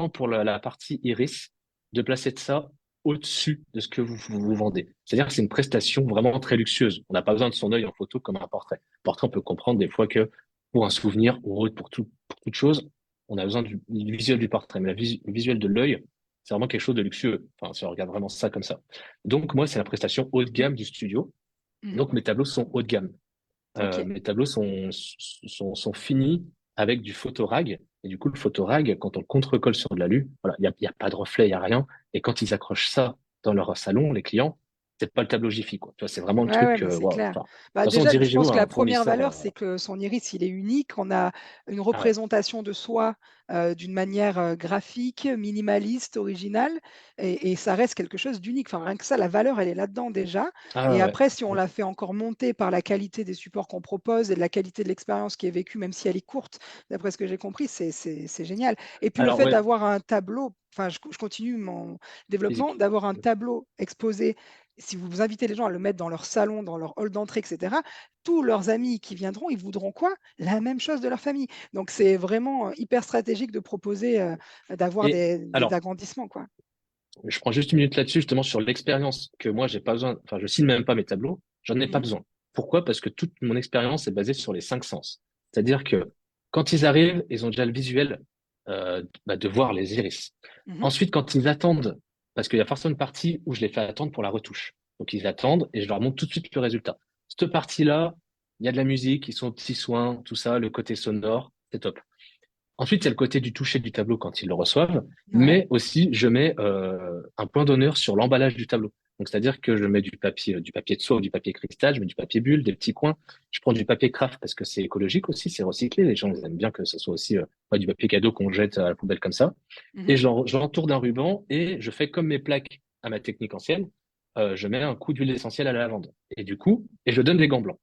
Speaker 2: pour la partie iris de placer de ça au-dessus de ce que vous vendez. C'est-à-dire que c'est une prestation vraiment très luxueuse. On n'a pas besoin de son œil en photo comme un portrait. Portrait, on peut comprendre des fois que pour un souvenir ou autre, pour toute chose, on a besoin du visuel du portrait. Mais le visuel de l'œil, c'est vraiment quelque chose de luxueux. Enfin, si on regarde vraiment ça comme ça. Donc, moi, c'est la prestation haut de gamme du studio.
Speaker 1: Mmh.
Speaker 2: Donc, mes tableaux sont haut de gamme.
Speaker 1: OK.
Speaker 2: Mes tableaux sont finis avec du photorag. Et du coup, le photorag, quand on le contre-colle sur de l'alu, voilà, il y a pas de reflet, il y a rien. Et quand ils accrochent ça dans leur salon, les clients, c'est pas le tableau Jiffy, quoi. Tu vois, c'est vraiment le
Speaker 1: Ouais, ouais,
Speaker 2: truc,
Speaker 1: mais c'est
Speaker 2: waouh.
Speaker 1: clair.
Speaker 2: Enfin, de
Speaker 1: Bah,
Speaker 2: toute façon,
Speaker 1: déjà, je pense
Speaker 2: dirigez-vous
Speaker 1: que
Speaker 2: à
Speaker 1: la
Speaker 2: un
Speaker 1: première
Speaker 2: fournisseur.
Speaker 1: valeur, c'est que son iris, il est unique. On a une
Speaker 2: Ah ouais.
Speaker 1: représentation de soi, d'une manière, graphique, minimaliste, originale et ça reste quelque chose d'unique. Enfin, rien que ça, la valeur, elle est là-dedans déjà et
Speaker 2: Ah ouais.
Speaker 1: après si on
Speaker 2: Ouais.
Speaker 1: la fait encore monter par la qualité des supports qu'on propose et de la qualité de l'expérience qui est vécue, même si elle est courte, d'après ce que j'ai compris, c'est génial et puis le
Speaker 2: Alors
Speaker 1: fait
Speaker 2: ouais,
Speaker 1: d'avoir un tableau, enfin, je continue mon développement,
Speaker 2: physique.
Speaker 1: d'avoir un tableau exposé si vous invitez les gens à le mettre dans leur salon, dans leur hall d'entrée, et cetera, tous leurs amis qui viendront, ils voudront quoi? La même chose de leur famille. Donc c'est vraiment, hyper stratégique de proposer, d'avoir
Speaker 2: Et
Speaker 1: des
Speaker 2: alors,
Speaker 1: agrandissements, quoi.
Speaker 2: je prends juste une minute là-dessus, justement, sur l'expérience que moi, j'ai pas besoin, enfin, je signe même pas mes tableaux, j'en ai pas
Speaker 1: Mmh mh.
Speaker 2: besoin. Pourquoi? Parce que toute mon expérience est basée sur les 5 sens. C'est-à-dire que quand ils arrivent, ils ont déjà le visuel de voir les iris.
Speaker 1: Mmh.
Speaker 2: Ensuite, quand ils attendent, parce qu'il y a forcément une partie où je les fais attendre pour la retouche. Donc, ils attendent et je leur montre tout de suite le résultat. Cette partie-là, il y a de la musique, ils sont aux petits soins, tout ça, le côté sonore, c'est top. Ensuite, il y a le côté du toucher du tableau quand ils le reçoivent,
Speaker 1: Ouais.
Speaker 2: mais aussi je mets un point d'honneur sur l'emballage du tableau. Donc, c'est-à-dire que je mets du papier de soie ou du papier cristal, je mets du papier bulle, des petits coins. Je prends du papier craft parce que c'est écologique aussi, c'est recyclé. Les gens ils aiment bien que ce soit aussi pas du papier cadeau qu'on jette à la poubelle comme ça. Et
Speaker 1: Mmh.
Speaker 2: je l'entoure d'un ruban et je fais comme mes plaques à ma technique ancienne. Je mets un coup d'huile essentielle à la lavande. Et du coup, et je donne des gants blancs.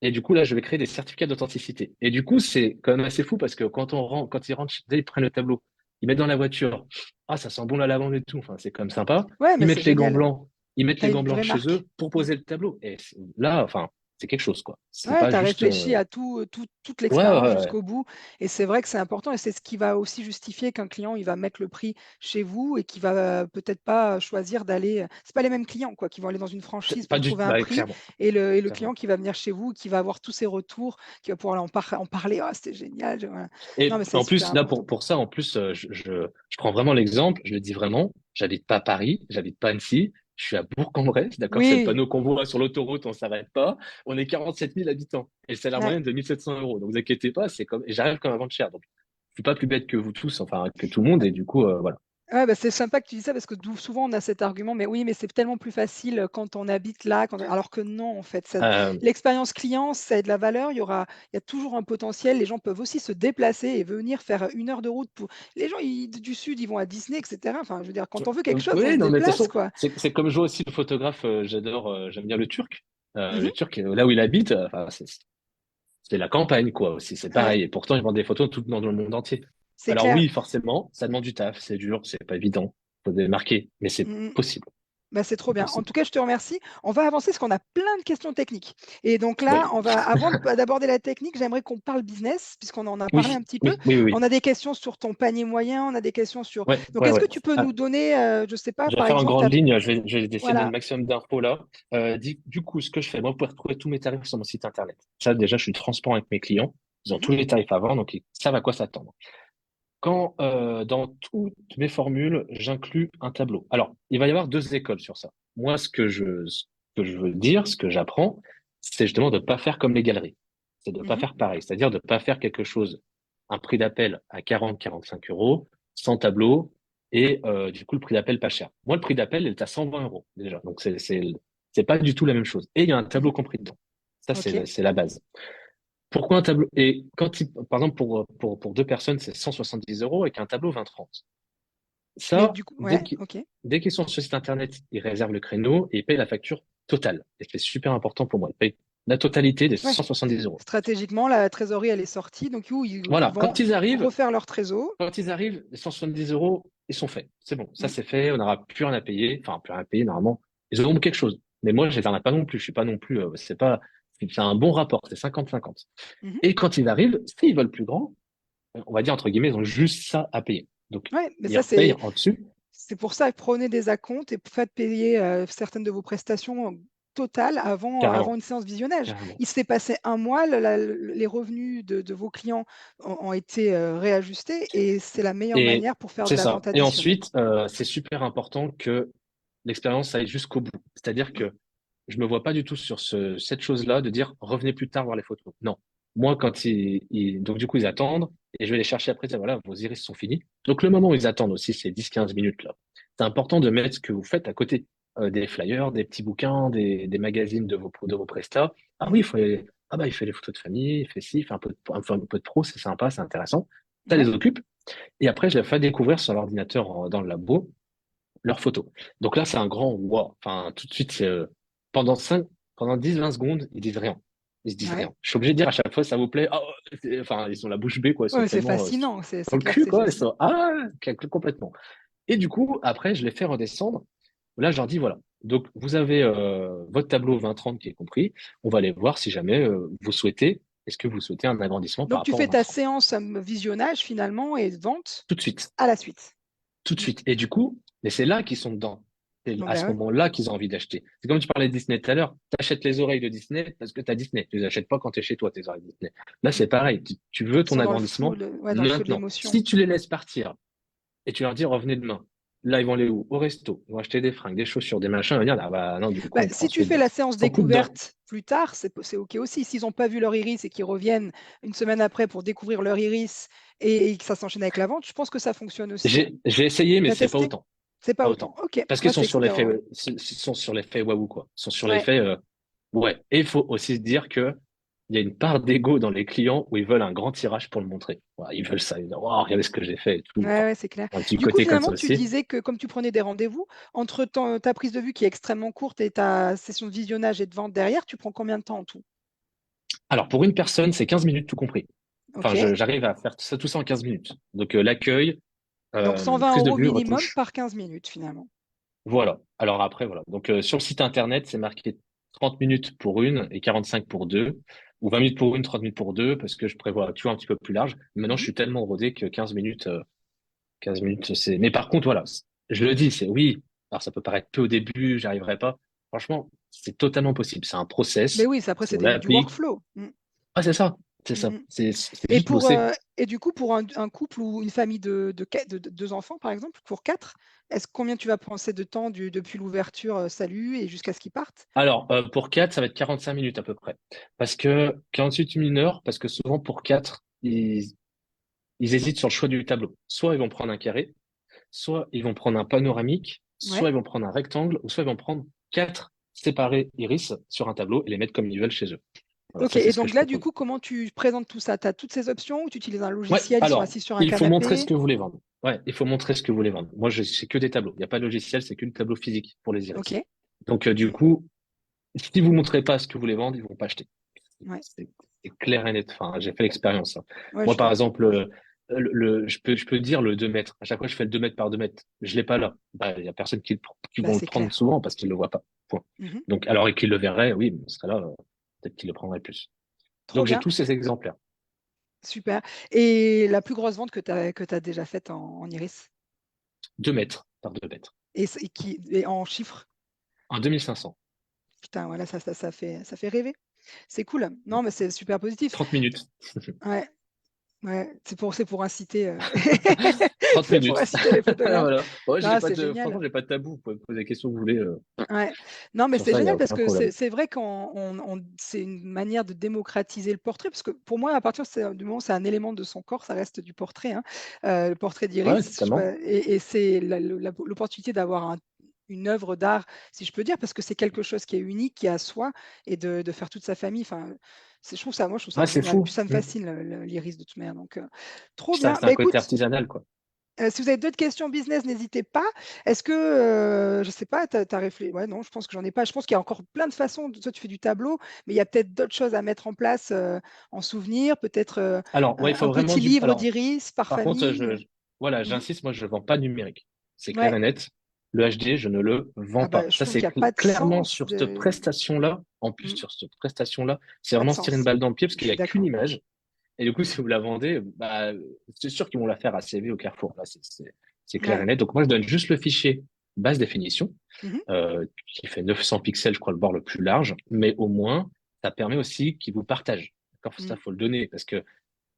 Speaker 2: Et du coup, là, je vais créer des certificats d'authenticité. Et du coup, c'est quand même assez fou parce que quand ils rentrent, dès qu'ils prennent le tableau, ils mettent dans la voiture. Ah, ça sent bon la lavande et tout. Enfin, c'est quand même sympa.
Speaker 1: Ouais,
Speaker 2: Ils
Speaker 1: mais c'est
Speaker 2: mettent les gants
Speaker 1: génial.
Speaker 2: blancs. Ils mettent
Speaker 1: Tu
Speaker 2: les
Speaker 1: as
Speaker 2: gants
Speaker 1: une
Speaker 2: blancs
Speaker 1: vraie
Speaker 2: chez
Speaker 1: marque.
Speaker 2: eux pour
Speaker 1: Mmh.
Speaker 2: poser le tableau. Et là, enfin, c'est quelque chose, quoi. C'est
Speaker 1: Ouais,
Speaker 2: pas
Speaker 1: tu as
Speaker 2: juste,
Speaker 1: réfléchi à toute
Speaker 2: ouais, ouais,
Speaker 1: l'expérience
Speaker 2: ouais.
Speaker 1: jusqu'au bout et c'est vrai que c'est important et c'est ce qui va aussi justifier qu'un client, il va mettre le prix chez vous et qui va, peut-être pas choisir d'aller, c'est pas les mêmes clients quoi, qui vont aller dans une franchise
Speaker 2: Pas
Speaker 1: pour
Speaker 2: du,
Speaker 1: trouver un
Speaker 2: bah,
Speaker 1: prix
Speaker 2: clairement,
Speaker 1: et le client
Speaker 2: clairement.
Speaker 1: qui va venir chez vous, qui va avoir tous ses retours, qui va pouvoir en parler: «Ah c'était génial», voilà. Non
Speaker 2: Et
Speaker 1: mais c'est
Speaker 2: en
Speaker 1: super
Speaker 2: plus, là,
Speaker 1: important.
Speaker 2: pour ça, en plus, je prends vraiment l'exemple, je le dis vraiment, j'habite pas à Paris, j'habite pas à Annecy, je suis à Bourg-en-Bresse, d'accord? C'est le
Speaker 1: Oui,
Speaker 2: panneau qu'on voit sur l'autoroute, on s'arrête pas. On est 47 000 habitants et le salaire
Speaker 1: ouais.
Speaker 2: moyen est de 1 700 euros. Donc, vous inquiétez pas, et j'arrive comme à vendre cher. Donc, je suis pas plus bête que vous tous, enfin, que tout le monde. Et du coup, voilà.
Speaker 1: Ouais, bah, c'est sympa que tu dis ça parce que souvent on a cet argument, mais oui, mais c'est tellement plus facile quand on habite là, alors que non, en fait,
Speaker 2: Euh,
Speaker 1: l'expérience client, ça a de la valeur. Il y a toujours un potentiel. Les gens peuvent aussi se déplacer et venir faire 1 heure de route pour. Les gens du sud, ils vont à Disney, etc. Enfin, je veux dire, quand on veut quelque chose, on
Speaker 2: oui,
Speaker 1: se
Speaker 2: non, mais de toute
Speaker 1: déplace,
Speaker 2: façon,
Speaker 1: quoi.
Speaker 2: c'est comme je vois aussi le photographe, j'adore, j'aime bien le Turc.
Speaker 1: Mhm.
Speaker 2: Le Turc, là où il habite, enfin, c'est la campagne, quoi, aussi. C'est
Speaker 1: Ouais,
Speaker 2: pareil. Et pourtant, ils vendent des photos tout dans le monde entier.
Speaker 1: c'est
Speaker 2: Alors
Speaker 1: clair.
Speaker 2: oui, forcément, ça demande du taf, c'est dur, c'est pas évident. Faut démarquer, mais c'est
Speaker 1: Mm.
Speaker 2: possible.
Speaker 1: Bah, c'est trop
Speaker 2: C'est
Speaker 1: bien. En
Speaker 2: possible.
Speaker 1: tout cas, je te remercie. On va avancer parce qu'on a plein de questions techniques. Et donc là,
Speaker 2: Oui,
Speaker 1: avant d'aborder la technique, j'aimerais qu'on parle business, puisqu'on en a parlé un
Speaker 2: oui,
Speaker 1: petit peu.
Speaker 2: oui, oui, oui,
Speaker 1: On
Speaker 2: oui.
Speaker 1: a des questions sur ton panier moyen, on a des questions sur.
Speaker 2: Ouais,
Speaker 1: Donc,
Speaker 2: ouais,
Speaker 1: est-ce que
Speaker 2: ouais.
Speaker 1: tu peux
Speaker 2: Ah,
Speaker 1: nous donner, je ne sais pas,
Speaker 2: je vais
Speaker 1: par
Speaker 2: faire en
Speaker 1: exemple,
Speaker 2: grande ligne. Je vais essayer de donner
Speaker 1: voilà.
Speaker 2: le maximum d'infos là. Du coup, ce que je fais, moi, vous pouvez retrouver tous mes tarifs sur mon site internet. Ça, déjà, je suis transparent avec mes clients. Ils ont
Speaker 1: Mhm.
Speaker 2: tous les tarifs avant, donc ils savent à quoi s'attendre. Quand dans toutes mes formules, j'inclus un tableau. Alors, il va y avoir deux écoles sur ça. Moi, ce que je veux dire, ce que j'apprends, c'est justement de ne pas faire comme les galeries. C'est de ne pas
Speaker 1: Mhm.
Speaker 2: faire pareil. C'est-à-dire de ne pas faire quelque chose, un prix d'appel à 40-45 euros, sans tableau, et du coup, le prix d'appel pas cher. Moi, le prix d'appel, il est à 120 euros déjà. Donc, c'est pas du tout la même chose. Et il y a un tableau
Speaker 1: Mhm.
Speaker 2: compris dedans. Ça,
Speaker 1: OK.
Speaker 2: c'est la base. Pourquoi un tableau? Et par exemple, pour deux personnes, c'est 170 euros avec un tableau 20-30.
Speaker 1: Mais
Speaker 2: Ça,
Speaker 1: du coup, ouais, OK.
Speaker 2: dès qu'ils sont sur le site internet, ils réservent le créneau et ils payent la facture totale. Et c'est super important pour moi. Ils payent la totalité des
Speaker 1: Ouais.
Speaker 2: 170 euros.
Speaker 1: Stratégiquement, la trésorerie, elle est sortie. Donc, ils
Speaker 2: Voilà.
Speaker 1: vont refaire leur trésor.
Speaker 2: Quand ils arrivent, les 170 euros, ils sont faits. C'est bon. Ça,
Speaker 1: Mm.
Speaker 2: c'est fait. On n'aura plus rien à payer. Enfin, plus rien à payer, normalement. Ils auront quelque chose. Mais moi, je les en ai pas non plus. Je suis pas non plus, c'est un bon rapport. C'est 50-50.
Speaker 1: Mhm.
Speaker 2: Et quand ils arrivent, s'ils veulent plus grand, on va dire entre guillemets, ils ont juste ça à payer. Donc,
Speaker 1: Ouais, mais
Speaker 2: ils
Speaker 1: ça,
Speaker 2: repayent en dessus,
Speaker 1: c'est pour ça, prenez des acomptes et faites payer certaines de vos prestations totales avant
Speaker 2: carrément,
Speaker 1: une séance visionnage.
Speaker 2: carrément.
Speaker 1: Il s'est passé un mois, les revenus de vos clients ont été réajustés et c'est la meilleure
Speaker 2: Et
Speaker 1: manière pour faire de
Speaker 2: c'est
Speaker 1: la
Speaker 2: ça.
Speaker 1: vente
Speaker 2: Et
Speaker 1: additionnelle.
Speaker 2: ensuite, c'est super important que l'expérience aille jusqu'au bout. C'est-à-dire
Speaker 1: Mm.
Speaker 2: que je me vois pas du tout sur cette chose-là de dire revenez plus tard voir les photos. Non. Moi, quand donc du coup, ils attendent et je vais les chercher après, dire, voilà, vos iris sont finis. Donc le moment où ils attendent aussi, c'est 10-15 minutes là. C'est important de mettre ce que vous faites à côté. Des flyers, des petits bouquins, des magazines de vos prestats. Ah oui,
Speaker 1: Mhm.
Speaker 2: il fait les photos de famille, il fait ci, il fait un peu de pro, c'est sympa, c'est intéressant. Ça les
Speaker 1: Ouais.
Speaker 2: occupe. Et après, je les fais découvrir sur l'ordinateur dans le labo leurs photos. Donc là, c'est un grand wow. Enfin, tout de suite, pendant 10-20 secondes, ils disent rien. Ils se disent
Speaker 1: Ouais.
Speaker 2: rien. Je suis obligé de dire à chaque fois, ça vous plaît? Oh, enfin, ils sont la bouche bée, quoi. Ils
Speaker 1: Ouais,
Speaker 2: sont
Speaker 1: mais c'est
Speaker 2: tellement
Speaker 1: fascinant,
Speaker 2: dans
Speaker 1: c'est
Speaker 2: le
Speaker 1: clair que
Speaker 2: cul,
Speaker 1: c'est
Speaker 2: quoi. Ils
Speaker 1: fascinant.
Speaker 2: sont, complètement. Et du coup, après, je les fais redescendre. Là, je leur dis, voilà. Donc, vous avez votre tableau 20-30 qui est compris. On va aller voir si jamais est-ce que vous souhaitez un agrandissement par
Speaker 1: Donc tu
Speaker 2: rapport au
Speaker 1: fais ta
Speaker 2: 20-30?
Speaker 1: séance visionnage finalement et vente
Speaker 2: Tout de suite.
Speaker 1: à la suite.
Speaker 2: Tout de
Speaker 1: Mm.
Speaker 2: suite. Et du coup, mais c'est là qu'ils sont dedans. C'est
Speaker 1: Donc,
Speaker 2: à
Speaker 1: bah
Speaker 2: ce
Speaker 1: ouais.
Speaker 2: moment-là qu'ils ont envie d'acheter. C'est comme tu parlais de Disney tout à l'heure. Tu achètes les oreilles de Disney parce que tu as Disney. Tu les achètes pas quand tu es chez toi, tes oreilles Disney. Là,
Speaker 1: Mm.
Speaker 2: c'est pareil. Tu veux
Speaker 1: Ils
Speaker 2: ton
Speaker 1: sont dans le feu,
Speaker 2: agrandissement
Speaker 1: ouais, dans le feu de
Speaker 2: maintenant.
Speaker 1: l'émotion.
Speaker 2: Si tu les laisses partir et tu leur dis revenez demain, là, ils vont aller où? Au resto. Ils vont acheter des fringues, des chaussures, des machins. Ils vont dire, ah bah non, du coup,
Speaker 1: Bah,
Speaker 2: on prend
Speaker 1: si tu
Speaker 2: ensuite
Speaker 1: fais la séance
Speaker 2: son coup de dent.
Speaker 1: découverte plus tard, c'est OK aussi. S'ils n'ont pas vu leur iris et qu'ils reviennent une semaine après pour découvrir leur iris et que ça s'enchaîne avec la vente, je pense que ça fonctionne aussi.
Speaker 2: J'ai essayé, mais
Speaker 1: Tu as
Speaker 2: c'est pas
Speaker 1: testé?
Speaker 2: autant.
Speaker 1: C'est pas
Speaker 2: Pas
Speaker 1: autant.
Speaker 2: autant.
Speaker 1: OK.
Speaker 2: Parce qu'ils
Speaker 1: Moi,
Speaker 2: sont
Speaker 1: c'est
Speaker 2: sur l'effet,
Speaker 1: excellent.
Speaker 2: ils sont sur l'effet waouh, quoi. Ils sont sur
Speaker 1: Ouais.
Speaker 2: l'effet, ouais. Et il faut aussi se dire que il y a une part d'ego dans les clients où ils veulent un grand tirage pour le montrer. Voilà, ils veulent ça. Ils disent, oh, regardez ce que j'ai fait et tout.
Speaker 1: Ouais,
Speaker 2: Enfin,
Speaker 1: ouais, c'est clair.
Speaker 2: un petit
Speaker 1: Du coup,
Speaker 2: côté comme
Speaker 1: finalement,
Speaker 2: ça
Speaker 1: tu
Speaker 2: aussi.
Speaker 1: disais que comme tu prenais des rendez-vous, entre ta prise de vue qui est extrêmement courte et ta session de visionnage et de vente derrière, tu prends combien de temps en tout?
Speaker 2: Alors, pour une personne, c'est 15 minutes tout compris. Enfin,
Speaker 1: OK.
Speaker 2: j'arrive à faire tout ça en 15 minutes. Donc, l'accueil,
Speaker 1: Donc 120
Speaker 2: prise de
Speaker 1: euros
Speaker 2: vue,
Speaker 1: minimum
Speaker 2: retouche.
Speaker 1: par 15 minutes finalement.
Speaker 2: Voilà. Alors après, voilà. Donc sur le site internet, c'est marqué 30 minutes pour une et 45 pour deux, ou 20 minutes pour une, 30 minutes pour deux, parce que je prévois toujours un petit peu plus large. Maintenant, je
Speaker 1: Mhm.
Speaker 2: suis tellement rodé que 15 minutes, c'est. Mais par contre, voilà, je le dis, c'est oui. Alors ça peut paraître peu au début, j'arriverai pas. Franchement, c'est totalement possible. C'est un
Speaker 1: Mais
Speaker 2: process.
Speaker 1: oui, après,
Speaker 2: Si
Speaker 1: c'est
Speaker 2: on
Speaker 1: du
Speaker 2: l'applique,
Speaker 1: workflow. Mm.
Speaker 2: ah c'est ça, c'est
Speaker 1: Mm,
Speaker 2: ça.
Speaker 1: mm.
Speaker 2: C'est juste bosser.
Speaker 1: Et du coup, pour un couple ou une famille de deux enfants, par exemple, pour quatre, combien tu vas penser de temps depuis l'ouverture, salut, et jusqu'à ce qu'ils partent?
Speaker 2: Alors, pour 4, ça va être 45 minutes à peu près. Parce que 48 minutes, parce que souvent pour 4, ils hésitent sur le choix du tableau. Soit ils vont prendre un carré, soit ils vont prendre un panoramique,
Speaker 1: Ouais.
Speaker 2: soit ils vont prendre un rectangle, ou soit ils vont prendre 4 séparés iris sur un tableau et les mettre comme ils veulent chez eux. Voilà,
Speaker 1: Ok,
Speaker 2: ça c'est
Speaker 1: et
Speaker 2: ce que
Speaker 1: donc
Speaker 2: je
Speaker 1: là, du
Speaker 2: propose.
Speaker 1: coup, comment tu présentes tout ça? Tu as toutes ces options ou tu utilises un
Speaker 2: Ouais,
Speaker 1: logiciel, ils sont
Speaker 2: alors,
Speaker 1: assis sur un
Speaker 2: il faut montrer ce
Speaker 1: canapé?
Speaker 2: que vous voulez vendre. Ouais, il faut montrer ce que vous voulez vendre. Moi, c'est que des tableaux. Il n'y a pas de logiciel, c'est qu'une tableau physique pour les
Speaker 1: Ok.
Speaker 2: iris. Donc, du coup, si vous montrez pas ce que vous voulez vendre, ils vont pas acheter.
Speaker 1: Ouais.
Speaker 2: C'est c'est clair et net. Enfin, j'ai fait l'expérience, hein.
Speaker 1: Ouais,
Speaker 2: Moi,
Speaker 1: je
Speaker 2: par
Speaker 1: te.
Speaker 2: exemple, je peux dire le 2 mètres. À chaque fois, je fais le 2 mètres par 2 mètres. Je l'ai pas là. Bah, il y a personne qui
Speaker 1: Bah,
Speaker 2: vont le
Speaker 1: c'est
Speaker 2: prendre
Speaker 1: clair.
Speaker 2: souvent parce qu'ils le voient pas. Point.
Speaker 1: Mmh.
Speaker 2: Donc, alors, et qu'ils le verraient, oui, ce serait là, peut-être qu'ils le prendraient plus.
Speaker 1: Trop
Speaker 2: Donc, j'ai
Speaker 1: bien,
Speaker 2: tous ces exemplaires.
Speaker 1: super et la plus grosse vente que tu as déjà faite en iris?
Speaker 2: 2 mètres par 2 mètres.
Speaker 1: Et en chiffres?
Speaker 2: En 2500.
Speaker 1: Putain, voilà, ça fait rêver. C'est cool. Non, mais c'est super positif.
Speaker 2: 30 minutes.
Speaker 1: Ouais, ouais, c'est pour inciter,
Speaker 2: 30
Speaker 1: c'est pour
Speaker 2: minutes.
Speaker 1: inciter les photographes.
Speaker 2: Voilà. Ouais,
Speaker 1: Non, c'est génial.
Speaker 2: franchement, j'ai pas de tabou. Vous pouvez me poser des questions que vous voulez,
Speaker 1: Ouais. Non, mais
Speaker 2: sur
Speaker 1: c'est
Speaker 2: ça, il n'y a
Speaker 1: génial parce
Speaker 2: aucun
Speaker 1: que
Speaker 2: problème.
Speaker 1: c'est vrai qu'on c'est une manière de démocratiser le portrait, parce que pour moi, à partir du moment où c'est un élément de son corps, ça reste du portrait, hein. Le portrait
Speaker 2: Ouais,
Speaker 1: d'Iris, je sais
Speaker 2: totalement.
Speaker 1: pas et c'est l'opportunité d'avoir une œuvre d'art, si je peux dire, parce que c'est quelque chose qui est unique, qui est à soi et de faire toute sa famille, enfin, je trouve ça
Speaker 2: Ouais, c'est
Speaker 1: génial. Et puis
Speaker 2: fou.
Speaker 1: ça me
Speaker 2: Mm.
Speaker 1: fascine l'Iris de toute manière, donc trop
Speaker 2: Puis ça,
Speaker 1: bien.
Speaker 2: c'est
Speaker 1: Bah,
Speaker 2: un côté
Speaker 1: écoute,
Speaker 2: artisanal, quoi.
Speaker 1: si vous avez d'autres questions business, n'hésitez pas. Est-ce que, je sais pas, tu as réflé ouais, non, je pense que j'en ai pas. Je pense qu'il y a encore plein de façons. Toi, tu fais du tableau, mais il y a peut-être d'autres choses à mettre en place, en souvenir, peut-être,
Speaker 2: Alors, ouais, il faut
Speaker 1: un
Speaker 2: vraiment
Speaker 1: petit
Speaker 2: du.
Speaker 1: livre
Speaker 2: Alors,
Speaker 1: d'iris par
Speaker 2: par contre,
Speaker 1: famille.
Speaker 2: voilà,
Speaker 1: Mmh.
Speaker 2: j'insiste, moi, je ne vends pas numérique. C'est clair
Speaker 1: Ouais.
Speaker 2: et net. Le HD, je ne le vends
Speaker 1: Ah
Speaker 2: pas.
Speaker 1: bah, je
Speaker 2: Ça,
Speaker 1: trouve
Speaker 2: c'est
Speaker 1: qu'il y a pas de
Speaker 2: clairement
Speaker 1: sens
Speaker 2: sur cette
Speaker 1: de
Speaker 2: prestation-là. En plus,
Speaker 1: mmh,
Speaker 2: sur cette prestation-là, c'est
Speaker 1: pas de
Speaker 2: vraiment se tirer une
Speaker 1: sens.
Speaker 2: balle dans le pied parce
Speaker 1: Je
Speaker 2: qu'il n'y
Speaker 1: suis
Speaker 2: a qu'une
Speaker 1: d'accord.
Speaker 2: image. Et du coup, si vous la vendez, bah, c'est sûr qu'ils vont la faire à CV au Carrefour. Là, c'est clair et
Speaker 1: Ouais.
Speaker 2: net. Donc, moi, je donne juste le fichier basse définition,
Speaker 1: Mmh.
Speaker 2: qui fait 900 pixels, je crois, le bord le plus large. Mais au moins, ça permet aussi qu'ils vous partagent. D'accord? Ça,
Speaker 1: Mmh.
Speaker 2: faut le donner parce que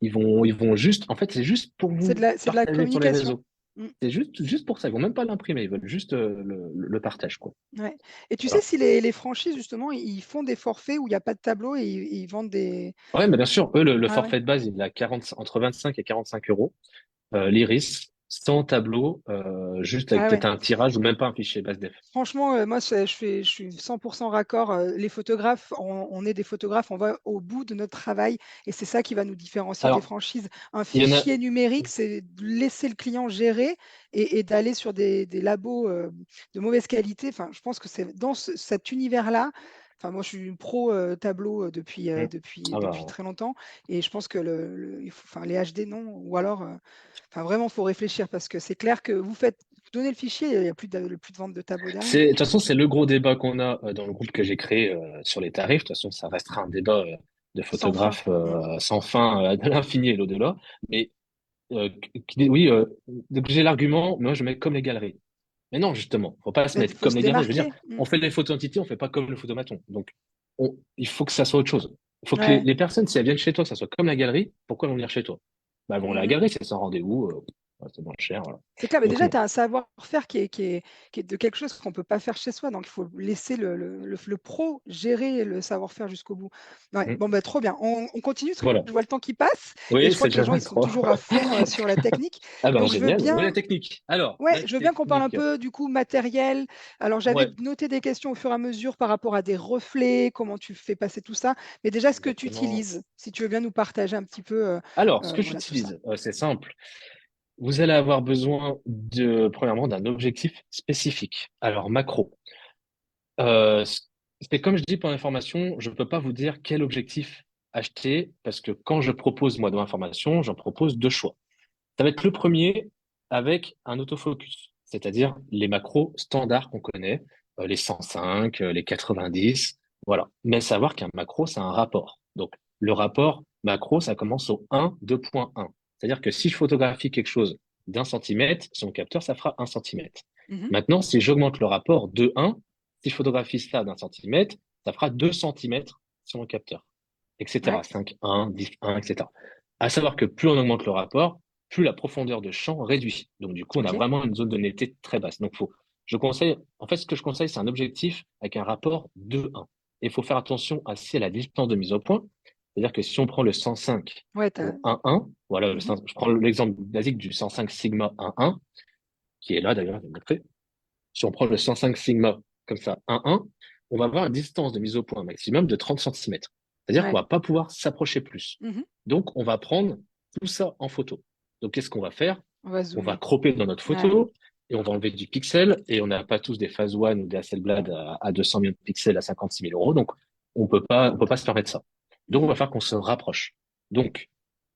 Speaker 2: ils vont juste, en fait, c'est juste pour vous
Speaker 1: C'est de la
Speaker 2: partager sur les
Speaker 1: communication.
Speaker 2: réseaux.
Speaker 1: Mmh.
Speaker 2: C'est juste pour ça. Ils vont même pas l'imprimer. Ils veulent juste le partage, quoi.
Speaker 1: Ouais et tu sais
Speaker 2: Voilà.
Speaker 1: si les franchises justement, ils font des forfaits où il y a pas de tableau et ils vendent des
Speaker 2: Ouais, mais bien sûr, eux, le
Speaker 1: ah ouais?
Speaker 2: forfait de base, il est à 40, entre 25 et 45 euros. L'Iris, sans tableau, juste avec
Speaker 1: Ah ouais.
Speaker 2: peut-être un tirage ou même pas un fichier base def.
Speaker 1: Franchement, moi, je suis 100 raccord, les photographes, on est des photographes, on va au bout de notre travail et c'est ça qui va nous différencier des
Speaker 2: Alors,
Speaker 1: franchises. Un
Speaker 2: il y en a.
Speaker 1: fichier numérique, c'est de laisser le client gérer et d'aller sur des labos, de mauvaise qualité. Enfin, je pense que c'est dans cet univers-là, enfin, moi, je suis une pro, tableau,
Speaker 2: Hmm. Ah
Speaker 1: depuis
Speaker 2: bah,
Speaker 1: très longtemps et je pense que il faut enfin, les HD, non ou alors, enfin, vraiment, il faut réfléchir parce que c'est clair que vous donnez le fichier, il y a plus de vente de tableau derrière.
Speaker 2: de toute façon, c'est le gros débat qu'on a dans le groupe que j'ai créé sur les tarifs. De toute façon, ça restera un débat de
Speaker 1: Sans fin.
Speaker 2: photographes
Speaker 1: Mmh.
Speaker 2: sans fin de l'infini et l'au-delà. Mais oui, donc j'ai l'argument, mais moi je mets comme les galeries. Mais non, justement, faut pas se
Speaker 1: Mais il
Speaker 2: mettre
Speaker 1: faut
Speaker 2: comme
Speaker 1: se
Speaker 2: les galeries. Je veux dire,
Speaker 1: démarquer. Mmh.
Speaker 2: on fait les photos entité, on fait pas comme le photomaton. Donc, il faut que ça soit autre chose. Il faut que
Speaker 1: Ouais.
Speaker 2: les personnes, si elles viennent chez toi, que ça soit comme la galerie, pourquoi elles vont venir chez toi? Bah, elles vont à la
Speaker 1: Mmh.
Speaker 2: galerie, c'est sans rendez-vous, ouais, c'est moins cher. Voilà.
Speaker 1: C'est clair, mais
Speaker 2: Donc
Speaker 1: déjà,
Speaker 2: non.
Speaker 1: tu as un savoir-faire qui est de quelque chose qu'on ne peut pas faire chez soi, donc il faut laisser le pro gérer le savoir-faire jusqu'au bout. Ouais,
Speaker 2: Mm.
Speaker 1: bon, bah, trop bien. On continue parce que
Speaker 2: Voilà.
Speaker 1: je vois le temps qui passe et
Speaker 2: Oui,
Speaker 1: je crois
Speaker 2: c'est
Speaker 1: que les
Speaker 2: déjà
Speaker 1: gens, ils sont
Speaker 2: 23.
Speaker 1: toujours à fond, sur la technique.
Speaker 2: Ah ben
Speaker 1: Donc
Speaker 2: génial. Oui, la technique. Alors, la
Speaker 1: je veux bien qu'on parle un
Speaker 2: technique.
Speaker 1: peu du coup matériel. Alors j'avais
Speaker 2: Ouais,
Speaker 1: noté des questions au fur et à mesure par rapport à des reflets, comment tu fais passer tout ça, mais déjà ce que tu
Speaker 2: exactement.
Speaker 1: utilises, si tu veux bien nous partager un petit peu,
Speaker 2: Alors, ce que
Speaker 1: voilà tout ça.
Speaker 2: j'utilise, c'est simple. Vous allez avoir besoin premièrement, d'un objectif spécifique. Alors, macro. Euh, c'est comme je dis pour l'information, je ne peux pas vous dire quel objectif acheter parce que quand je propose, moi, de l'information, j'en propose deux choix. Ça va être le premier avec un autofocus, c'est-à-dire les macros standards qu'on connaît, les 105, les 90, voilà. Mais savoir qu'un macro, c'est un rapport. Donc, le rapport macro, ça commence au 1, 2.1. C'est-à-dire que si je photographie quelque chose d'1 centimètre, son capteur, ça fera 1 centimètre.
Speaker 1: Mhm.
Speaker 2: Maintenant, si j'augmente le rapport de 1, si je photographie ça d'1 centimètre, ça fera 2 centimètres sur mon capteur,
Speaker 1: Ouais,
Speaker 2: etc. 5, 1, 10, 1, etc. À savoir que plus on augmente le rapport, plus la profondeur de champ réduit. Donc, du coup, on a
Speaker 1: ok.
Speaker 2: vraiment une zone de netteté très basse. Donc, je conseille, en fait, ce que je conseille, c'est un objectif avec un rapport 2-1. Et il faut faire attention aussi à la distance de mise au point. C'est-à-dire que si on prend le 105
Speaker 1: Ouais,
Speaker 2: au 1-1, voilà,
Speaker 1: mhm.
Speaker 2: je prends l'exemple basique du 105 sigma 1-1, qui est là d'ailleurs, je vais le montrer. Si on prend le 105 sigma comme ça 1-1, on va avoir une distance de mise au point maximum de 30 centimètres. C'est-à-dire qu'on
Speaker 1: Ouais,
Speaker 2: va pas pouvoir s'approcher plus.
Speaker 1: mhm.
Speaker 2: Donc, on va prendre tout ça en photo. Donc, qu'est-ce qu'on va faire?
Speaker 1: On va
Speaker 2: On va
Speaker 1: zoomer.
Speaker 2: cropper dans notre
Speaker 1: Ouais.
Speaker 2: photo et on va enlever du pixel et on n'a pas tous des phase one ou des Hasselblad à 200 millions de pixels à 56 000 euros. Donc, on peut pas se permettre ça. Donc, on
Speaker 1: Mhm.
Speaker 2: va faire qu'on se rapproche. Donc,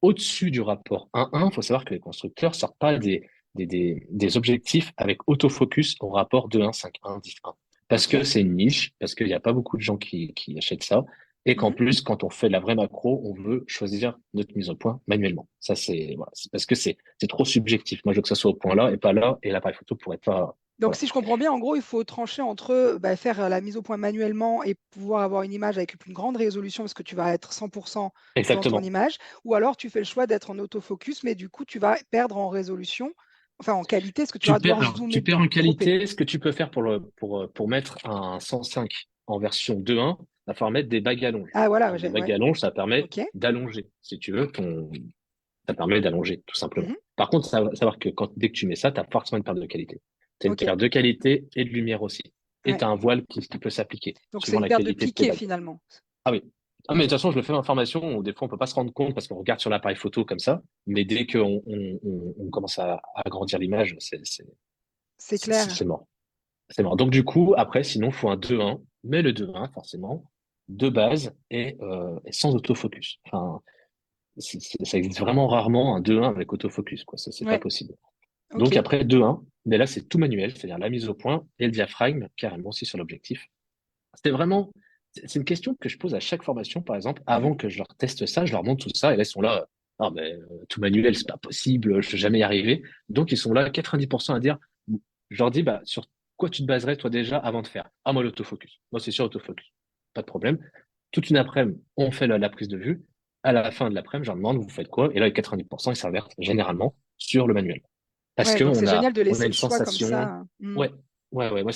Speaker 2: au-dessus du rapport 1:1, il faut savoir que les constructeurs sortent pas des objectifs avec autofocus au rapport 2:1, 5:1, 10:1. Parce
Speaker 1: Ok.
Speaker 2: que c'est une niche, parce qu'il n'y a pas beaucoup de gens qui achètent ça, et qu'en
Speaker 1: Mhm.
Speaker 2: plus, quand on fait la vraie macro, on veut choisir notre mise au point manuellement. Ça, c'est voilà, c'est parce que c'est trop subjectif. Moi, je veux que ça soit au point là et pas là, et l'appareil photo pourrait pas.
Speaker 1: Donc,
Speaker 2: Voilà.
Speaker 1: si je comprends bien, en gros, il faut trancher entre bah, faire la mise au point manuellement et pouvoir avoir une image avec une grande résolution parce que tu vas être 100% dans ton
Speaker 2: Exactement.
Speaker 1: image, ou alors tu fais le choix d'être en autofocus, mais du coup, tu vas perdre en résolution, enfin en qualité, parce que tu vas devoir
Speaker 2: Tu
Speaker 1: zoomer,
Speaker 2: perds en
Speaker 1: cropper.
Speaker 2: qualité. Ce que tu peux faire pour mettre un 105 en version 2:1, il va falloir mettre des bagues à longe.
Speaker 1: Ah voilà,
Speaker 2: Donc, des bagues
Speaker 1: ouais,
Speaker 2: à longe, ça permet
Speaker 1: ok.
Speaker 2: d'allonger. Si tu veux, ça permet d'allonger, tout
Speaker 1: Mhm.
Speaker 2: simplement. Par contre, ça va savoir que dès que tu mets ça, tu as forcément une perte de qualité. Tu as une
Speaker 1: Ok,
Speaker 2: perte de qualité et de lumière aussi. Et
Speaker 1: ouais.
Speaker 2: tu as un voile qui peut s'appliquer,
Speaker 1: Donc, c'est
Speaker 2: suivant
Speaker 1: une
Speaker 2: la
Speaker 1: perte de
Speaker 2: qualité de tes
Speaker 1: piqué
Speaker 2: bagues.
Speaker 1: finalement.
Speaker 2: Ah oui. Ah, mais de
Speaker 1: Ok,
Speaker 2: toute façon, je le fais en formation où des fois, on peut pas se rendre compte parce qu'on regarde sur l'appareil photo comme ça. Mais dès qu'on on commence à agrandir l'image,
Speaker 1: c'est clair.
Speaker 2: c'est mort. C'est mort. Donc, du coup, après, sinon, il faut un 2:1. Mais le 2:1, forcément, de base et sans autofocus. Enfin, ça existe vraiment rarement un 2:1 avec autofocus, quoi. Ça, c'est pas
Speaker 1: Ouais,
Speaker 2: possible. Donc,
Speaker 1: ok.
Speaker 2: après 2:1, mais là, c'est tout manuel, c'est-à-dire la mise au point et le diaphragme, carrément aussi sur l'objectif. C'est vraiment, c'est une question que je pose à chaque formation, par exemple,
Speaker 1: Mhm.
Speaker 2: avant que je leur teste ça, je leur montre tout ça, et là, ils sont là, ah, mais tout manuel, c'est pas possible, je vais jamais y arriver. Donc, ils sont là, 90% à dire, je leur dis, bah, sur quoi tu te baserais, toi, déjà, avant de faire? Ah, moi, l'autofocus. Moi, c'est sûr, autofocus. Pas de problème. Toute une après-midi, on fait la prise de vue. À la fin de l'après-midi, je leur demande, vous faites quoi? Et là, les 90%, ils s'invertent généralement sur le manuel. Parce
Speaker 1: Ouais,
Speaker 2: que
Speaker 1: donc c'est génial de
Speaker 2: on a
Speaker 1: laisser
Speaker 2: une
Speaker 1: le choix comme
Speaker 2: sensation,
Speaker 1: ça. Mhm.
Speaker 2: ouais, ouais, moi,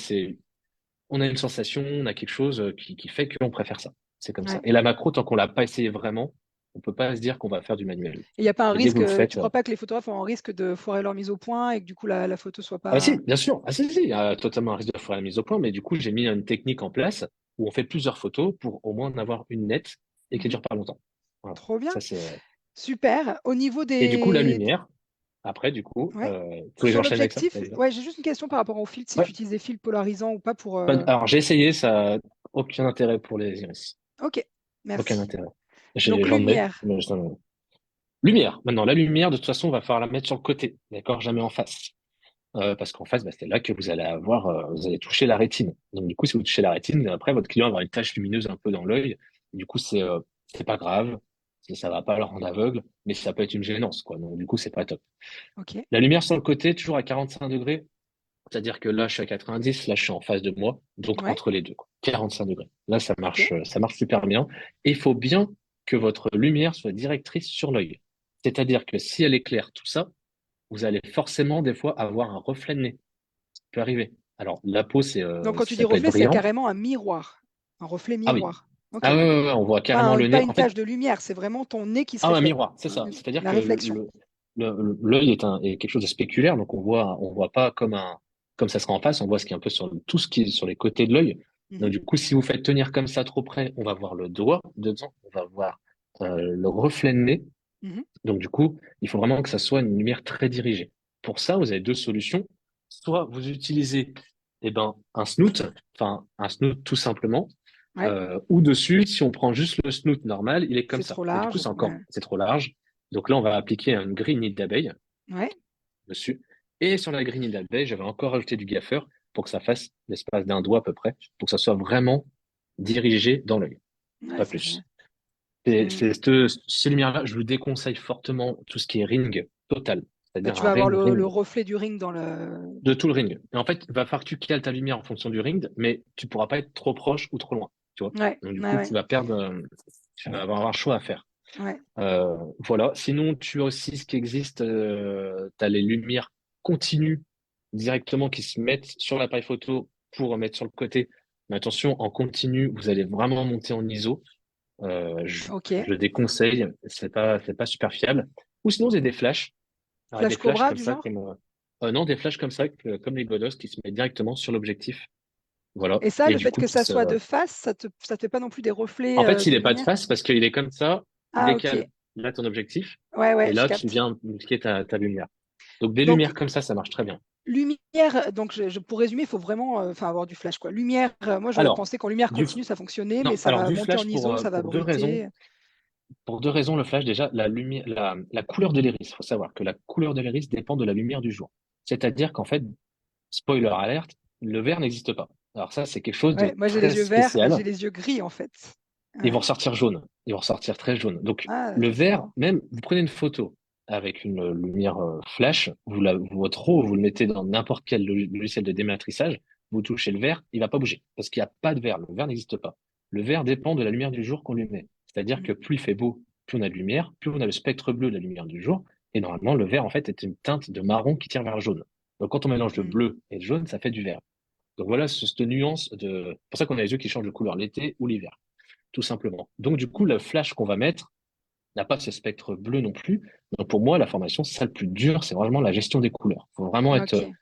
Speaker 2: on a une sensation, on a quelque chose qui fait qu'on préfère ça. C'est comme ça.
Speaker 1: Ouais.
Speaker 2: Et la macro, tant qu'on l'a pas essayé vraiment, on peut pas se dire qu'on va faire du manuel.
Speaker 1: Il n'y a pas un
Speaker 2: Mais dès que vous
Speaker 1: risque,
Speaker 2: le faites,
Speaker 1: tu crois pas que les photographes ont un risque de foirer leur mise au point et que du coup la photo soit
Speaker 2: ah bah si,
Speaker 1: pas.
Speaker 2: bien sûr. Ah si, il y a totalement un risque de faire la mise au point, mais du coup, j'ai mis une technique en place où on fait plusieurs photos pour au moins en avoir une nette et qui
Speaker 1: Mhm.
Speaker 2: dure pas longtemps. Voilà.
Speaker 1: Trop bien,
Speaker 2: Ça, c'est...
Speaker 1: super. Au niveau
Speaker 2: Et du coup, la
Speaker 1: des.
Speaker 2: lumière, après, du coup,
Speaker 1: Ouais.
Speaker 2: tous les
Speaker 1: Sur
Speaker 2: j'enchaîne avec ça?
Speaker 1: l'objectif,
Speaker 2: Vas-y.
Speaker 1: ouais, j'ai juste une question par rapport au filtre, si
Speaker 2: Ouais.
Speaker 1: tu utilises des filtres polarisants ou pas pour.
Speaker 2: Alors, j'ai essayé, ça a aucun intérêt pour les iris.
Speaker 1: Ok,
Speaker 2: Aucun
Speaker 1: merci.
Speaker 2: intérêt.
Speaker 1: Donc
Speaker 2: J'en mets,
Speaker 1: lumière.
Speaker 2: mais lumière. Maintenant, la lumière, de toute façon, on va falloir la mettre sur le côté, d'accord? Jamais en face. Parce qu'en face, bah, c'est là que vous allez avoir, vous allez toucher la rétine. Donc, du coup, si vous touchez la rétine, après, votre client va avoir une tache lumineuse un peu dans l'œil. Du coup, c'est pas grave. Ça va pas le rendre aveugle, mais ça peut être une gênance, quoi. Donc, du coup, c'est pas top.
Speaker 1: Ok.
Speaker 2: La lumière sur le côté, toujours à 45 degrés. C'est-à-dire que là, je suis à 90, là, je suis en face de moi. Donc,
Speaker 1: Ouais.
Speaker 2: entre les deux, quoi. 45 degrés. Là,
Speaker 1: Ok.
Speaker 2: ça marche super bien. Et il faut bien que votre lumière soit directrice sur l'œil. C'est-à-dire que si elle éclaire tout ça, vous allez forcément, des fois, avoir un reflet de nez. Ça peut arriver. Alors, la peau,
Speaker 1: Donc quand tu dis
Speaker 2: ça peut être
Speaker 1: reflet, c'est
Speaker 2: brillant.
Speaker 1: carrément un miroir, un reflet
Speaker 2: Ah oui.
Speaker 1: miroir. Ok.
Speaker 2: Ah ouais, ouais, ouais, on voit
Speaker 1: Pas,
Speaker 2: carrément le
Speaker 1: pas
Speaker 2: nez.
Speaker 1: une
Speaker 2: En fait,
Speaker 1: tache de lumière, c'est vraiment ton nez qui se
Speaker 2: ah, un
Speaker 1: reflète.
Speaker 2: miroir, c'est ça. C'est-à-dire
Speaker 1: La
Speaker 2: que
Speaker 1: réflexion.
Speaker 2: l'œil est quelque chose de spéculaire, donc on voit pas comme ça sera en face, on voit ce qui est un peu tout ce qui est sur les côtés de l'œil. Donc,
Speaker 1: Mhm.
Speaker 2: du coup, si vous faites tenir comme ça trop près, on va voir le doigt dedans, on va voir le reflet de nez.
Speaker 1: Mhm.
Speaker 2: Donc, du coup, il faut vraiment que ça soit une lumière très dirigée. Pour ça, vous avez deux solutions. Soit vous utilisez, un snoot, enfin, un snoot tout simplement,
Speaker 1: Ouais.
Speaker 2: ou dessus, si on prend juste le snoot normal, il est comme
Speaker 1: C'est
Speaker 2: ça.
Speaker 1: trop
Speaker 2: Mais du coup,
Speaker 1: large. Ouais.
Speaker 2: c'est trop large. Donc là, on va appliquer une grille nid d'abeille
Speaker 1: Ouais.
Speaker 2: dessus. Et sur la grille nid d'abeille, j'avais encore rajouté du gaffeur pour que ça fasse l'espace d'un doigt à peu près, pour que ça soit vraiment dirigé dans l'œil,
Speaker 1: Ouais,
Speaker 2: pas
Speaker 1: c'est génial.
Speaker 2: plus. Et
Speaker 1: Mm.
Speaker 2: ces lumières-là, je vous déconseille fortement tout ce qui est ring total,
Speaker 1: Bah,
Speaker 2: c'est-à-dire
Speaker 1: tu
Speaker 2: un
Speaker 1: vas avoir
Speaker 2: ring
Speaker 1: le
Speaker 2: ring
Speaker 1: reflet du ring dans le.
Speaker 2: de tout le ring. Et en fait, il va falloir que tu cales ta lumière en fonction du ring, mais tu pourras pas être trop proche ou trop loin, tu vois.
Speaker 1: Ouais,
Speaker 2: Donc du
Speaker 1: ouais,
Speaker 2: coup,
Speaker 1: ouais,
Speaker 2: tu vas avoir un choix à faire.
Speaker 1: ouais.
Speaker 2: Voilà. Sinon, tu as aussi ce qui existe, tu as les lumières continues directement qui se mettent sur l'appareil photo pour mettre sur le côté. Mais attention, en continu, vous allez vraiment monter en ISO.
Speaker 1: Ok.
Speaker 2: Je le déconseille, c'est pas super fiable. Ou sinon, c'est des flashs. Alors, des
Speaker 1: Flash
Speaker 2: flashs
Speaker 1: Cobra
Speaker 2: comme
Speaker 1: du
Speaker 2: ça,
Speaker 1: genre?
Speaker 2: non, des flashs comme ça, comme les Godos, qui se mettent directement sur l'objectif. Voilà.
Speaker 1: Et ça,
Speaker 2: Et
Speaker 1: le
Speaker 2: du
Speaker 1: fait
Speaker 2: coup,
Speaker 1: que ça soit de face, ça te fait pas non plus des reflets
Speaker 2: en fait, il
Speaker 1: de
Speaker 2: n'est pas de
Speaker 1: lumière?
Speaker 2: face parce qu'il est comme ça, il
Speaker 1: Ah, ok.
Speaker 2: décale là ton objectif,
Speaker 1: Ouais,
Speaker 2: et
Speaker 1: ouais, je
Speaker 2: là, tu
Speaker 1: capte.
Speaker 2: viens multiplier ta lumière. Donc, des
Speaker 1: Donc,
Speaker 2: lumières comme ça marche très bien.
Speaker 1: lumière, donc pour résumer, il faut vraiment enfin, avoir du flash, quoi. Lumière, moi je
Speaker 2: Alors,
Speaker 1: pensais qu'en lumière
Speaker 2: du,
Speaker 1: continue, ça fonctionnait, mais
Speaker 2: non,
Speaker 1: ça
Speaker 2: alors
Speaker 1: va
Speaker 2: du
Speaker 1: monter en
Speaker 2: flash
Speaker 1: ISO, ça va
Speaker 2: pour deux raisons.
Speaker 1: bruiter.
Speaker 2: Pour deux raisons, le flash, déjà, la lumière, la couleur de l'iris. Il faut savoir que la couleur de l'iris dépend de la lumière du jour. C'est-à-dire qu'en fait, spoiler alerte, le vert n'existe pas. Alors ça, c'est quelque chose
Speaker 1: Ouais,
Speaker 2: de
Speaker 1: moi j'ai
Speaker 2: très
Speaker 1: les yeux verts, mais
Speaker 2: spécial.
Speaker 1: j'ai les yeux gris en fait.
Speaker 2: Ils vont
Speaker 1: Ouais.
Speaker 2: ressortir jaunes. Ils vont ressortir très jaunes. Donc,
Speaker 1: Ah,
Speaker 2: le
Speaker 1: ça c'est
Speaker 2: vert,
Speaker 1: marrant.
Speaker 2: même, vous prenez une photo avec une lumière flash, votre RAW, vous le mettez dans n'importe quel logiciel de dématrissage, vous touchez le vert, il va pas bouger. Parce qu'il n'y a pas de vert. Le vert n'existe pas. Le vert dépend de la lumière du jour qu'on lui met. C'est-à-dire
Speaker 1: Mmh.
Speaker 2: que plus il fait beau, plus on a de lumière, plus on a le spectre bleu de la lumière du jour. Et normalement, le vert, en fait, est une teinte de marron qui tire vers le jaune. Donc, quand on mélange le
Speaker 1: Mmh.
Speaker 2: bleu et le jaune, ça fait du vert. Donc voilà, cette nuance de, c'est pour ça qu'on a les yeux qui changent de couleur l'été ou l'hiver, tout simplement. Donc du coup, le flash qu'on va mettre n'a pas ce spectre bleu non plus. Donc pour moi, la formation, c'est ça le plus dur, c'est vraiment la gestion des couleurs. Faut vraiment être,
Speaker 1: OK.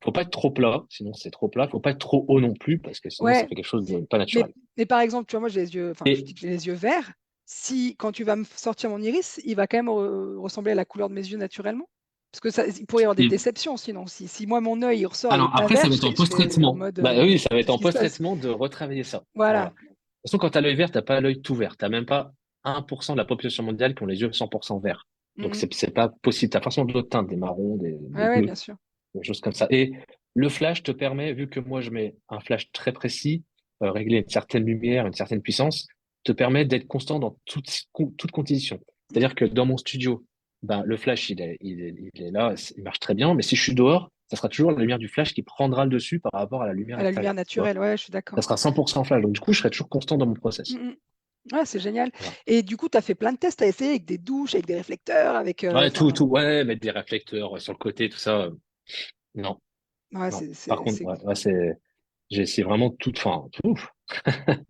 Speaker 2: faut pas être trop plat, sinon c'est trop plat. Faut pas être trop haut non plus, parce que sinon ça
Speaker 1: Ouais,
Speaker 2: fait quelque chose de pas
Speaker 1: mais
Speaker 2: naturel.
Speaker 1: par exemple, tu vois, moi j'ai les yeux enfin, je
Speaker 2: Et
Speaker 1: dis que j'ai les yeux verts. Si quand tu vas me sortir mon iris, il va quand même ressembler à la couleur de mes yeux naturellement? Parce que ça il pourrait y avoir des
Speaker 2: et
Speaker 1: déceptions sinon. Si moi mon œil il ressort, il est
Speaker 2: alors
Speaker 1: pas
Speaker 2: après,
Speaker 1: vert,
Speaker 2: ça va être en
Speaker 1: je serais en
Speaker 2: post-traitement.
Speaker 1: mode,
Speaker 2: Bah oui, ça va être
Speaker 1: «Qu'est-ce
Speaker 2: en
Speaker 1: qui se passe?»
Speaker 2: post-traitement de retravailler ça. Voilà.
Speaker 1: Voilà.
Speaker 2: De toute façon, quand tu as l'œil vert, t'as pas l'œil tout vert. T'as même pas 1% de la population mondiale qui ont les yeux 100% verts. Donc
Speaker 1: Mmh.
Speaker 2: c'est pas possible. T'as forcément d'autres teintes, des marrons, des
Speaker 1: Ouais, ouais,
Speaker 2: bleus,
Speaker 1: bien sûr.
Speaker 2: des choses comme ça. Et le flash te permet, vu que moi je mets un flash très précis, régler une certaine lumière, une certaine puissance, te permet d'être constant dans toute condition. C'est-à-dire que dans mon studio, ben, le flash, il est là, il marche très bien, mais si je suis dehors, ça sera toujours la lumière du flash qui prendra le dessus par rapport à la lumière
Speaker 1: À la lumière
Speaker 2: extérieure, tu vois.
Speaker 1: naturelle, ouais, je suis
Speaker 2: Ça
Speaker 1: d'accord.
Speaker 2: sera 100% flash. Donc, du coup, je serai toujours constant dans mon
Speaker 1: Mmh
Speaker 2: process.
Speaker 1: mh. Ouais, c'est génial
Speaker 2: Voilà.
Speaker 1: et du coup, tu as fait plein de tests, tu as essayé avec des douches, avec des réflecteurs, avec,
Speaker 2: Ouais,
Speaker 1: enfin,
Speaker 2: ouais, mettre des réflecteurs sur le côté, tout ça. Non,
Speaker 1: ouais,
Speaker 2: non. Par contre,
Speaker 1: c'est
Speaker 2: j'ai essayé vraiment tout, enfin, tout.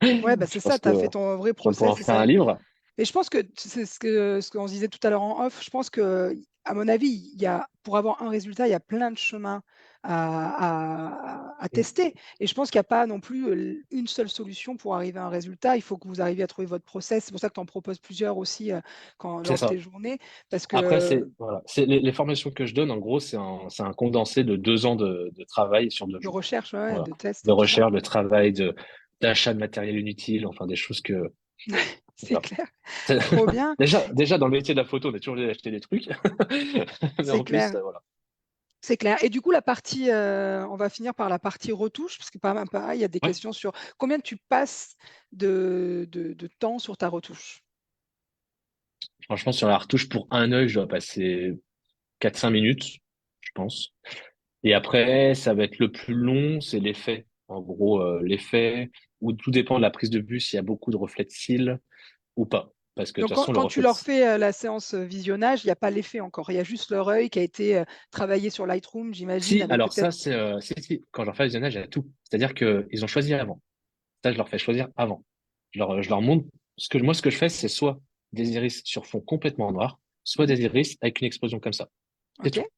Speaker 1: ouais, bah,
Speaker 2: Je
Speaker 1: c'est ça,
Speaker 2: pense
Speaker 1: tu
Speaker 2: que
Speaker 1: as fait ton vrai
Speaker 2: je pourrais
Speaker 1: process,
Speaker 2: en
Speaker 1: c'est
Speaker 2: faire
Speaker 1: ça
Speaker 2: un livre.
Speaker 1: et je pense que c'est ce qu'on se disait tout à l'heure en off, je pense que, à mon avis, il y a pour avoir un résultat, il y a plein de chemins à
Speaker 2: Mm.
Speaker 1: tester et je pense qu'il y a pas non plus, une seule solution pour arriver à un résultat. Il faut que vous arriviez à trouver votre process. C'est pour ça que tu en proposes plusieurs aussi,
Speaker 2: C'est
Speaker 1: lors de
Speaker 2: ça.
Speaker 1: tes journées parce
Speaker 2: Après,
Speaker 1: que
Speaker 2: voilà, c'est les formations que je donne, en gros, c'est un condensé de 2 ans de travail sur deux
Speaker 1: de
Speaker 2: jours.
Speaker 1: recherche, ouais, ouais,
Speaker 2: Voilà.
Speaker 1: de tests
Speaker 2: De
Speaker 1: et tout ça.
Speaker 2: recherche, de travail, d'achat de matériel inutile, enfin, des choses que,
Speaker 1: C'est
Speaker 2: voilà.
Speaker 1: clair. Trop bien,
Speaker 2: Déjà, dans le métier de la photo, on est toujours obligé d'acheter des trucs. Mais
Speaker 1: c'est
Speaker 2: en plus,
Speaker 1: clair.
Speaker 2: voilà.
Speaker 1: C'est clair et du coup la partie, on va finir par la partie retouche, parce que pareil, il y a des
Speaker 2: Ouais.
Speaker 1: questions sur combien tu passes de temps sur ta retouche?
Speaker 2: Franchement, sur la retouche, pour un œil, je dois passer 4 5 minutes, je pense. Et après, ça va être le plus long, c'est l'effet. En gros, l'effet, où tout dépend de la prise de vue, s'il y a beaucoup de reflets de cils ou pas. Parce que de
Speaker 1: Donc
Speaker 2: toute
Speaker 1: quand
Speaker 2: façon, le
Speaker 1: quand tu
Speaker 2: reflet de
Speaker 1: leur
Speaker 2: cils.
Speaker 1: fais, la séance, visionnage, il y a pas l'effet encore, il y a juste leur œil qui a été, travaillé sur Lightroom, j'imagine,
Speaker 2: Si,
Speaker 1: avec
Speaker 2: alors ça,
Speaker 1: peut-être
Speaker 2: c'est, si, quand je leur fais le visionnage, il y a tout. C'est-à-dire qu'ils ont choisi avant. Ça, je leur fais choisir avant. Je leur montre ce que je fais, c'est soit des iris sur fond complètement noir, soit
Speaker 1: mmh,
Speaker 2: des iris avec une explosion comme ça. C'est
Speaker 1: OK.
Speaker 2: tout.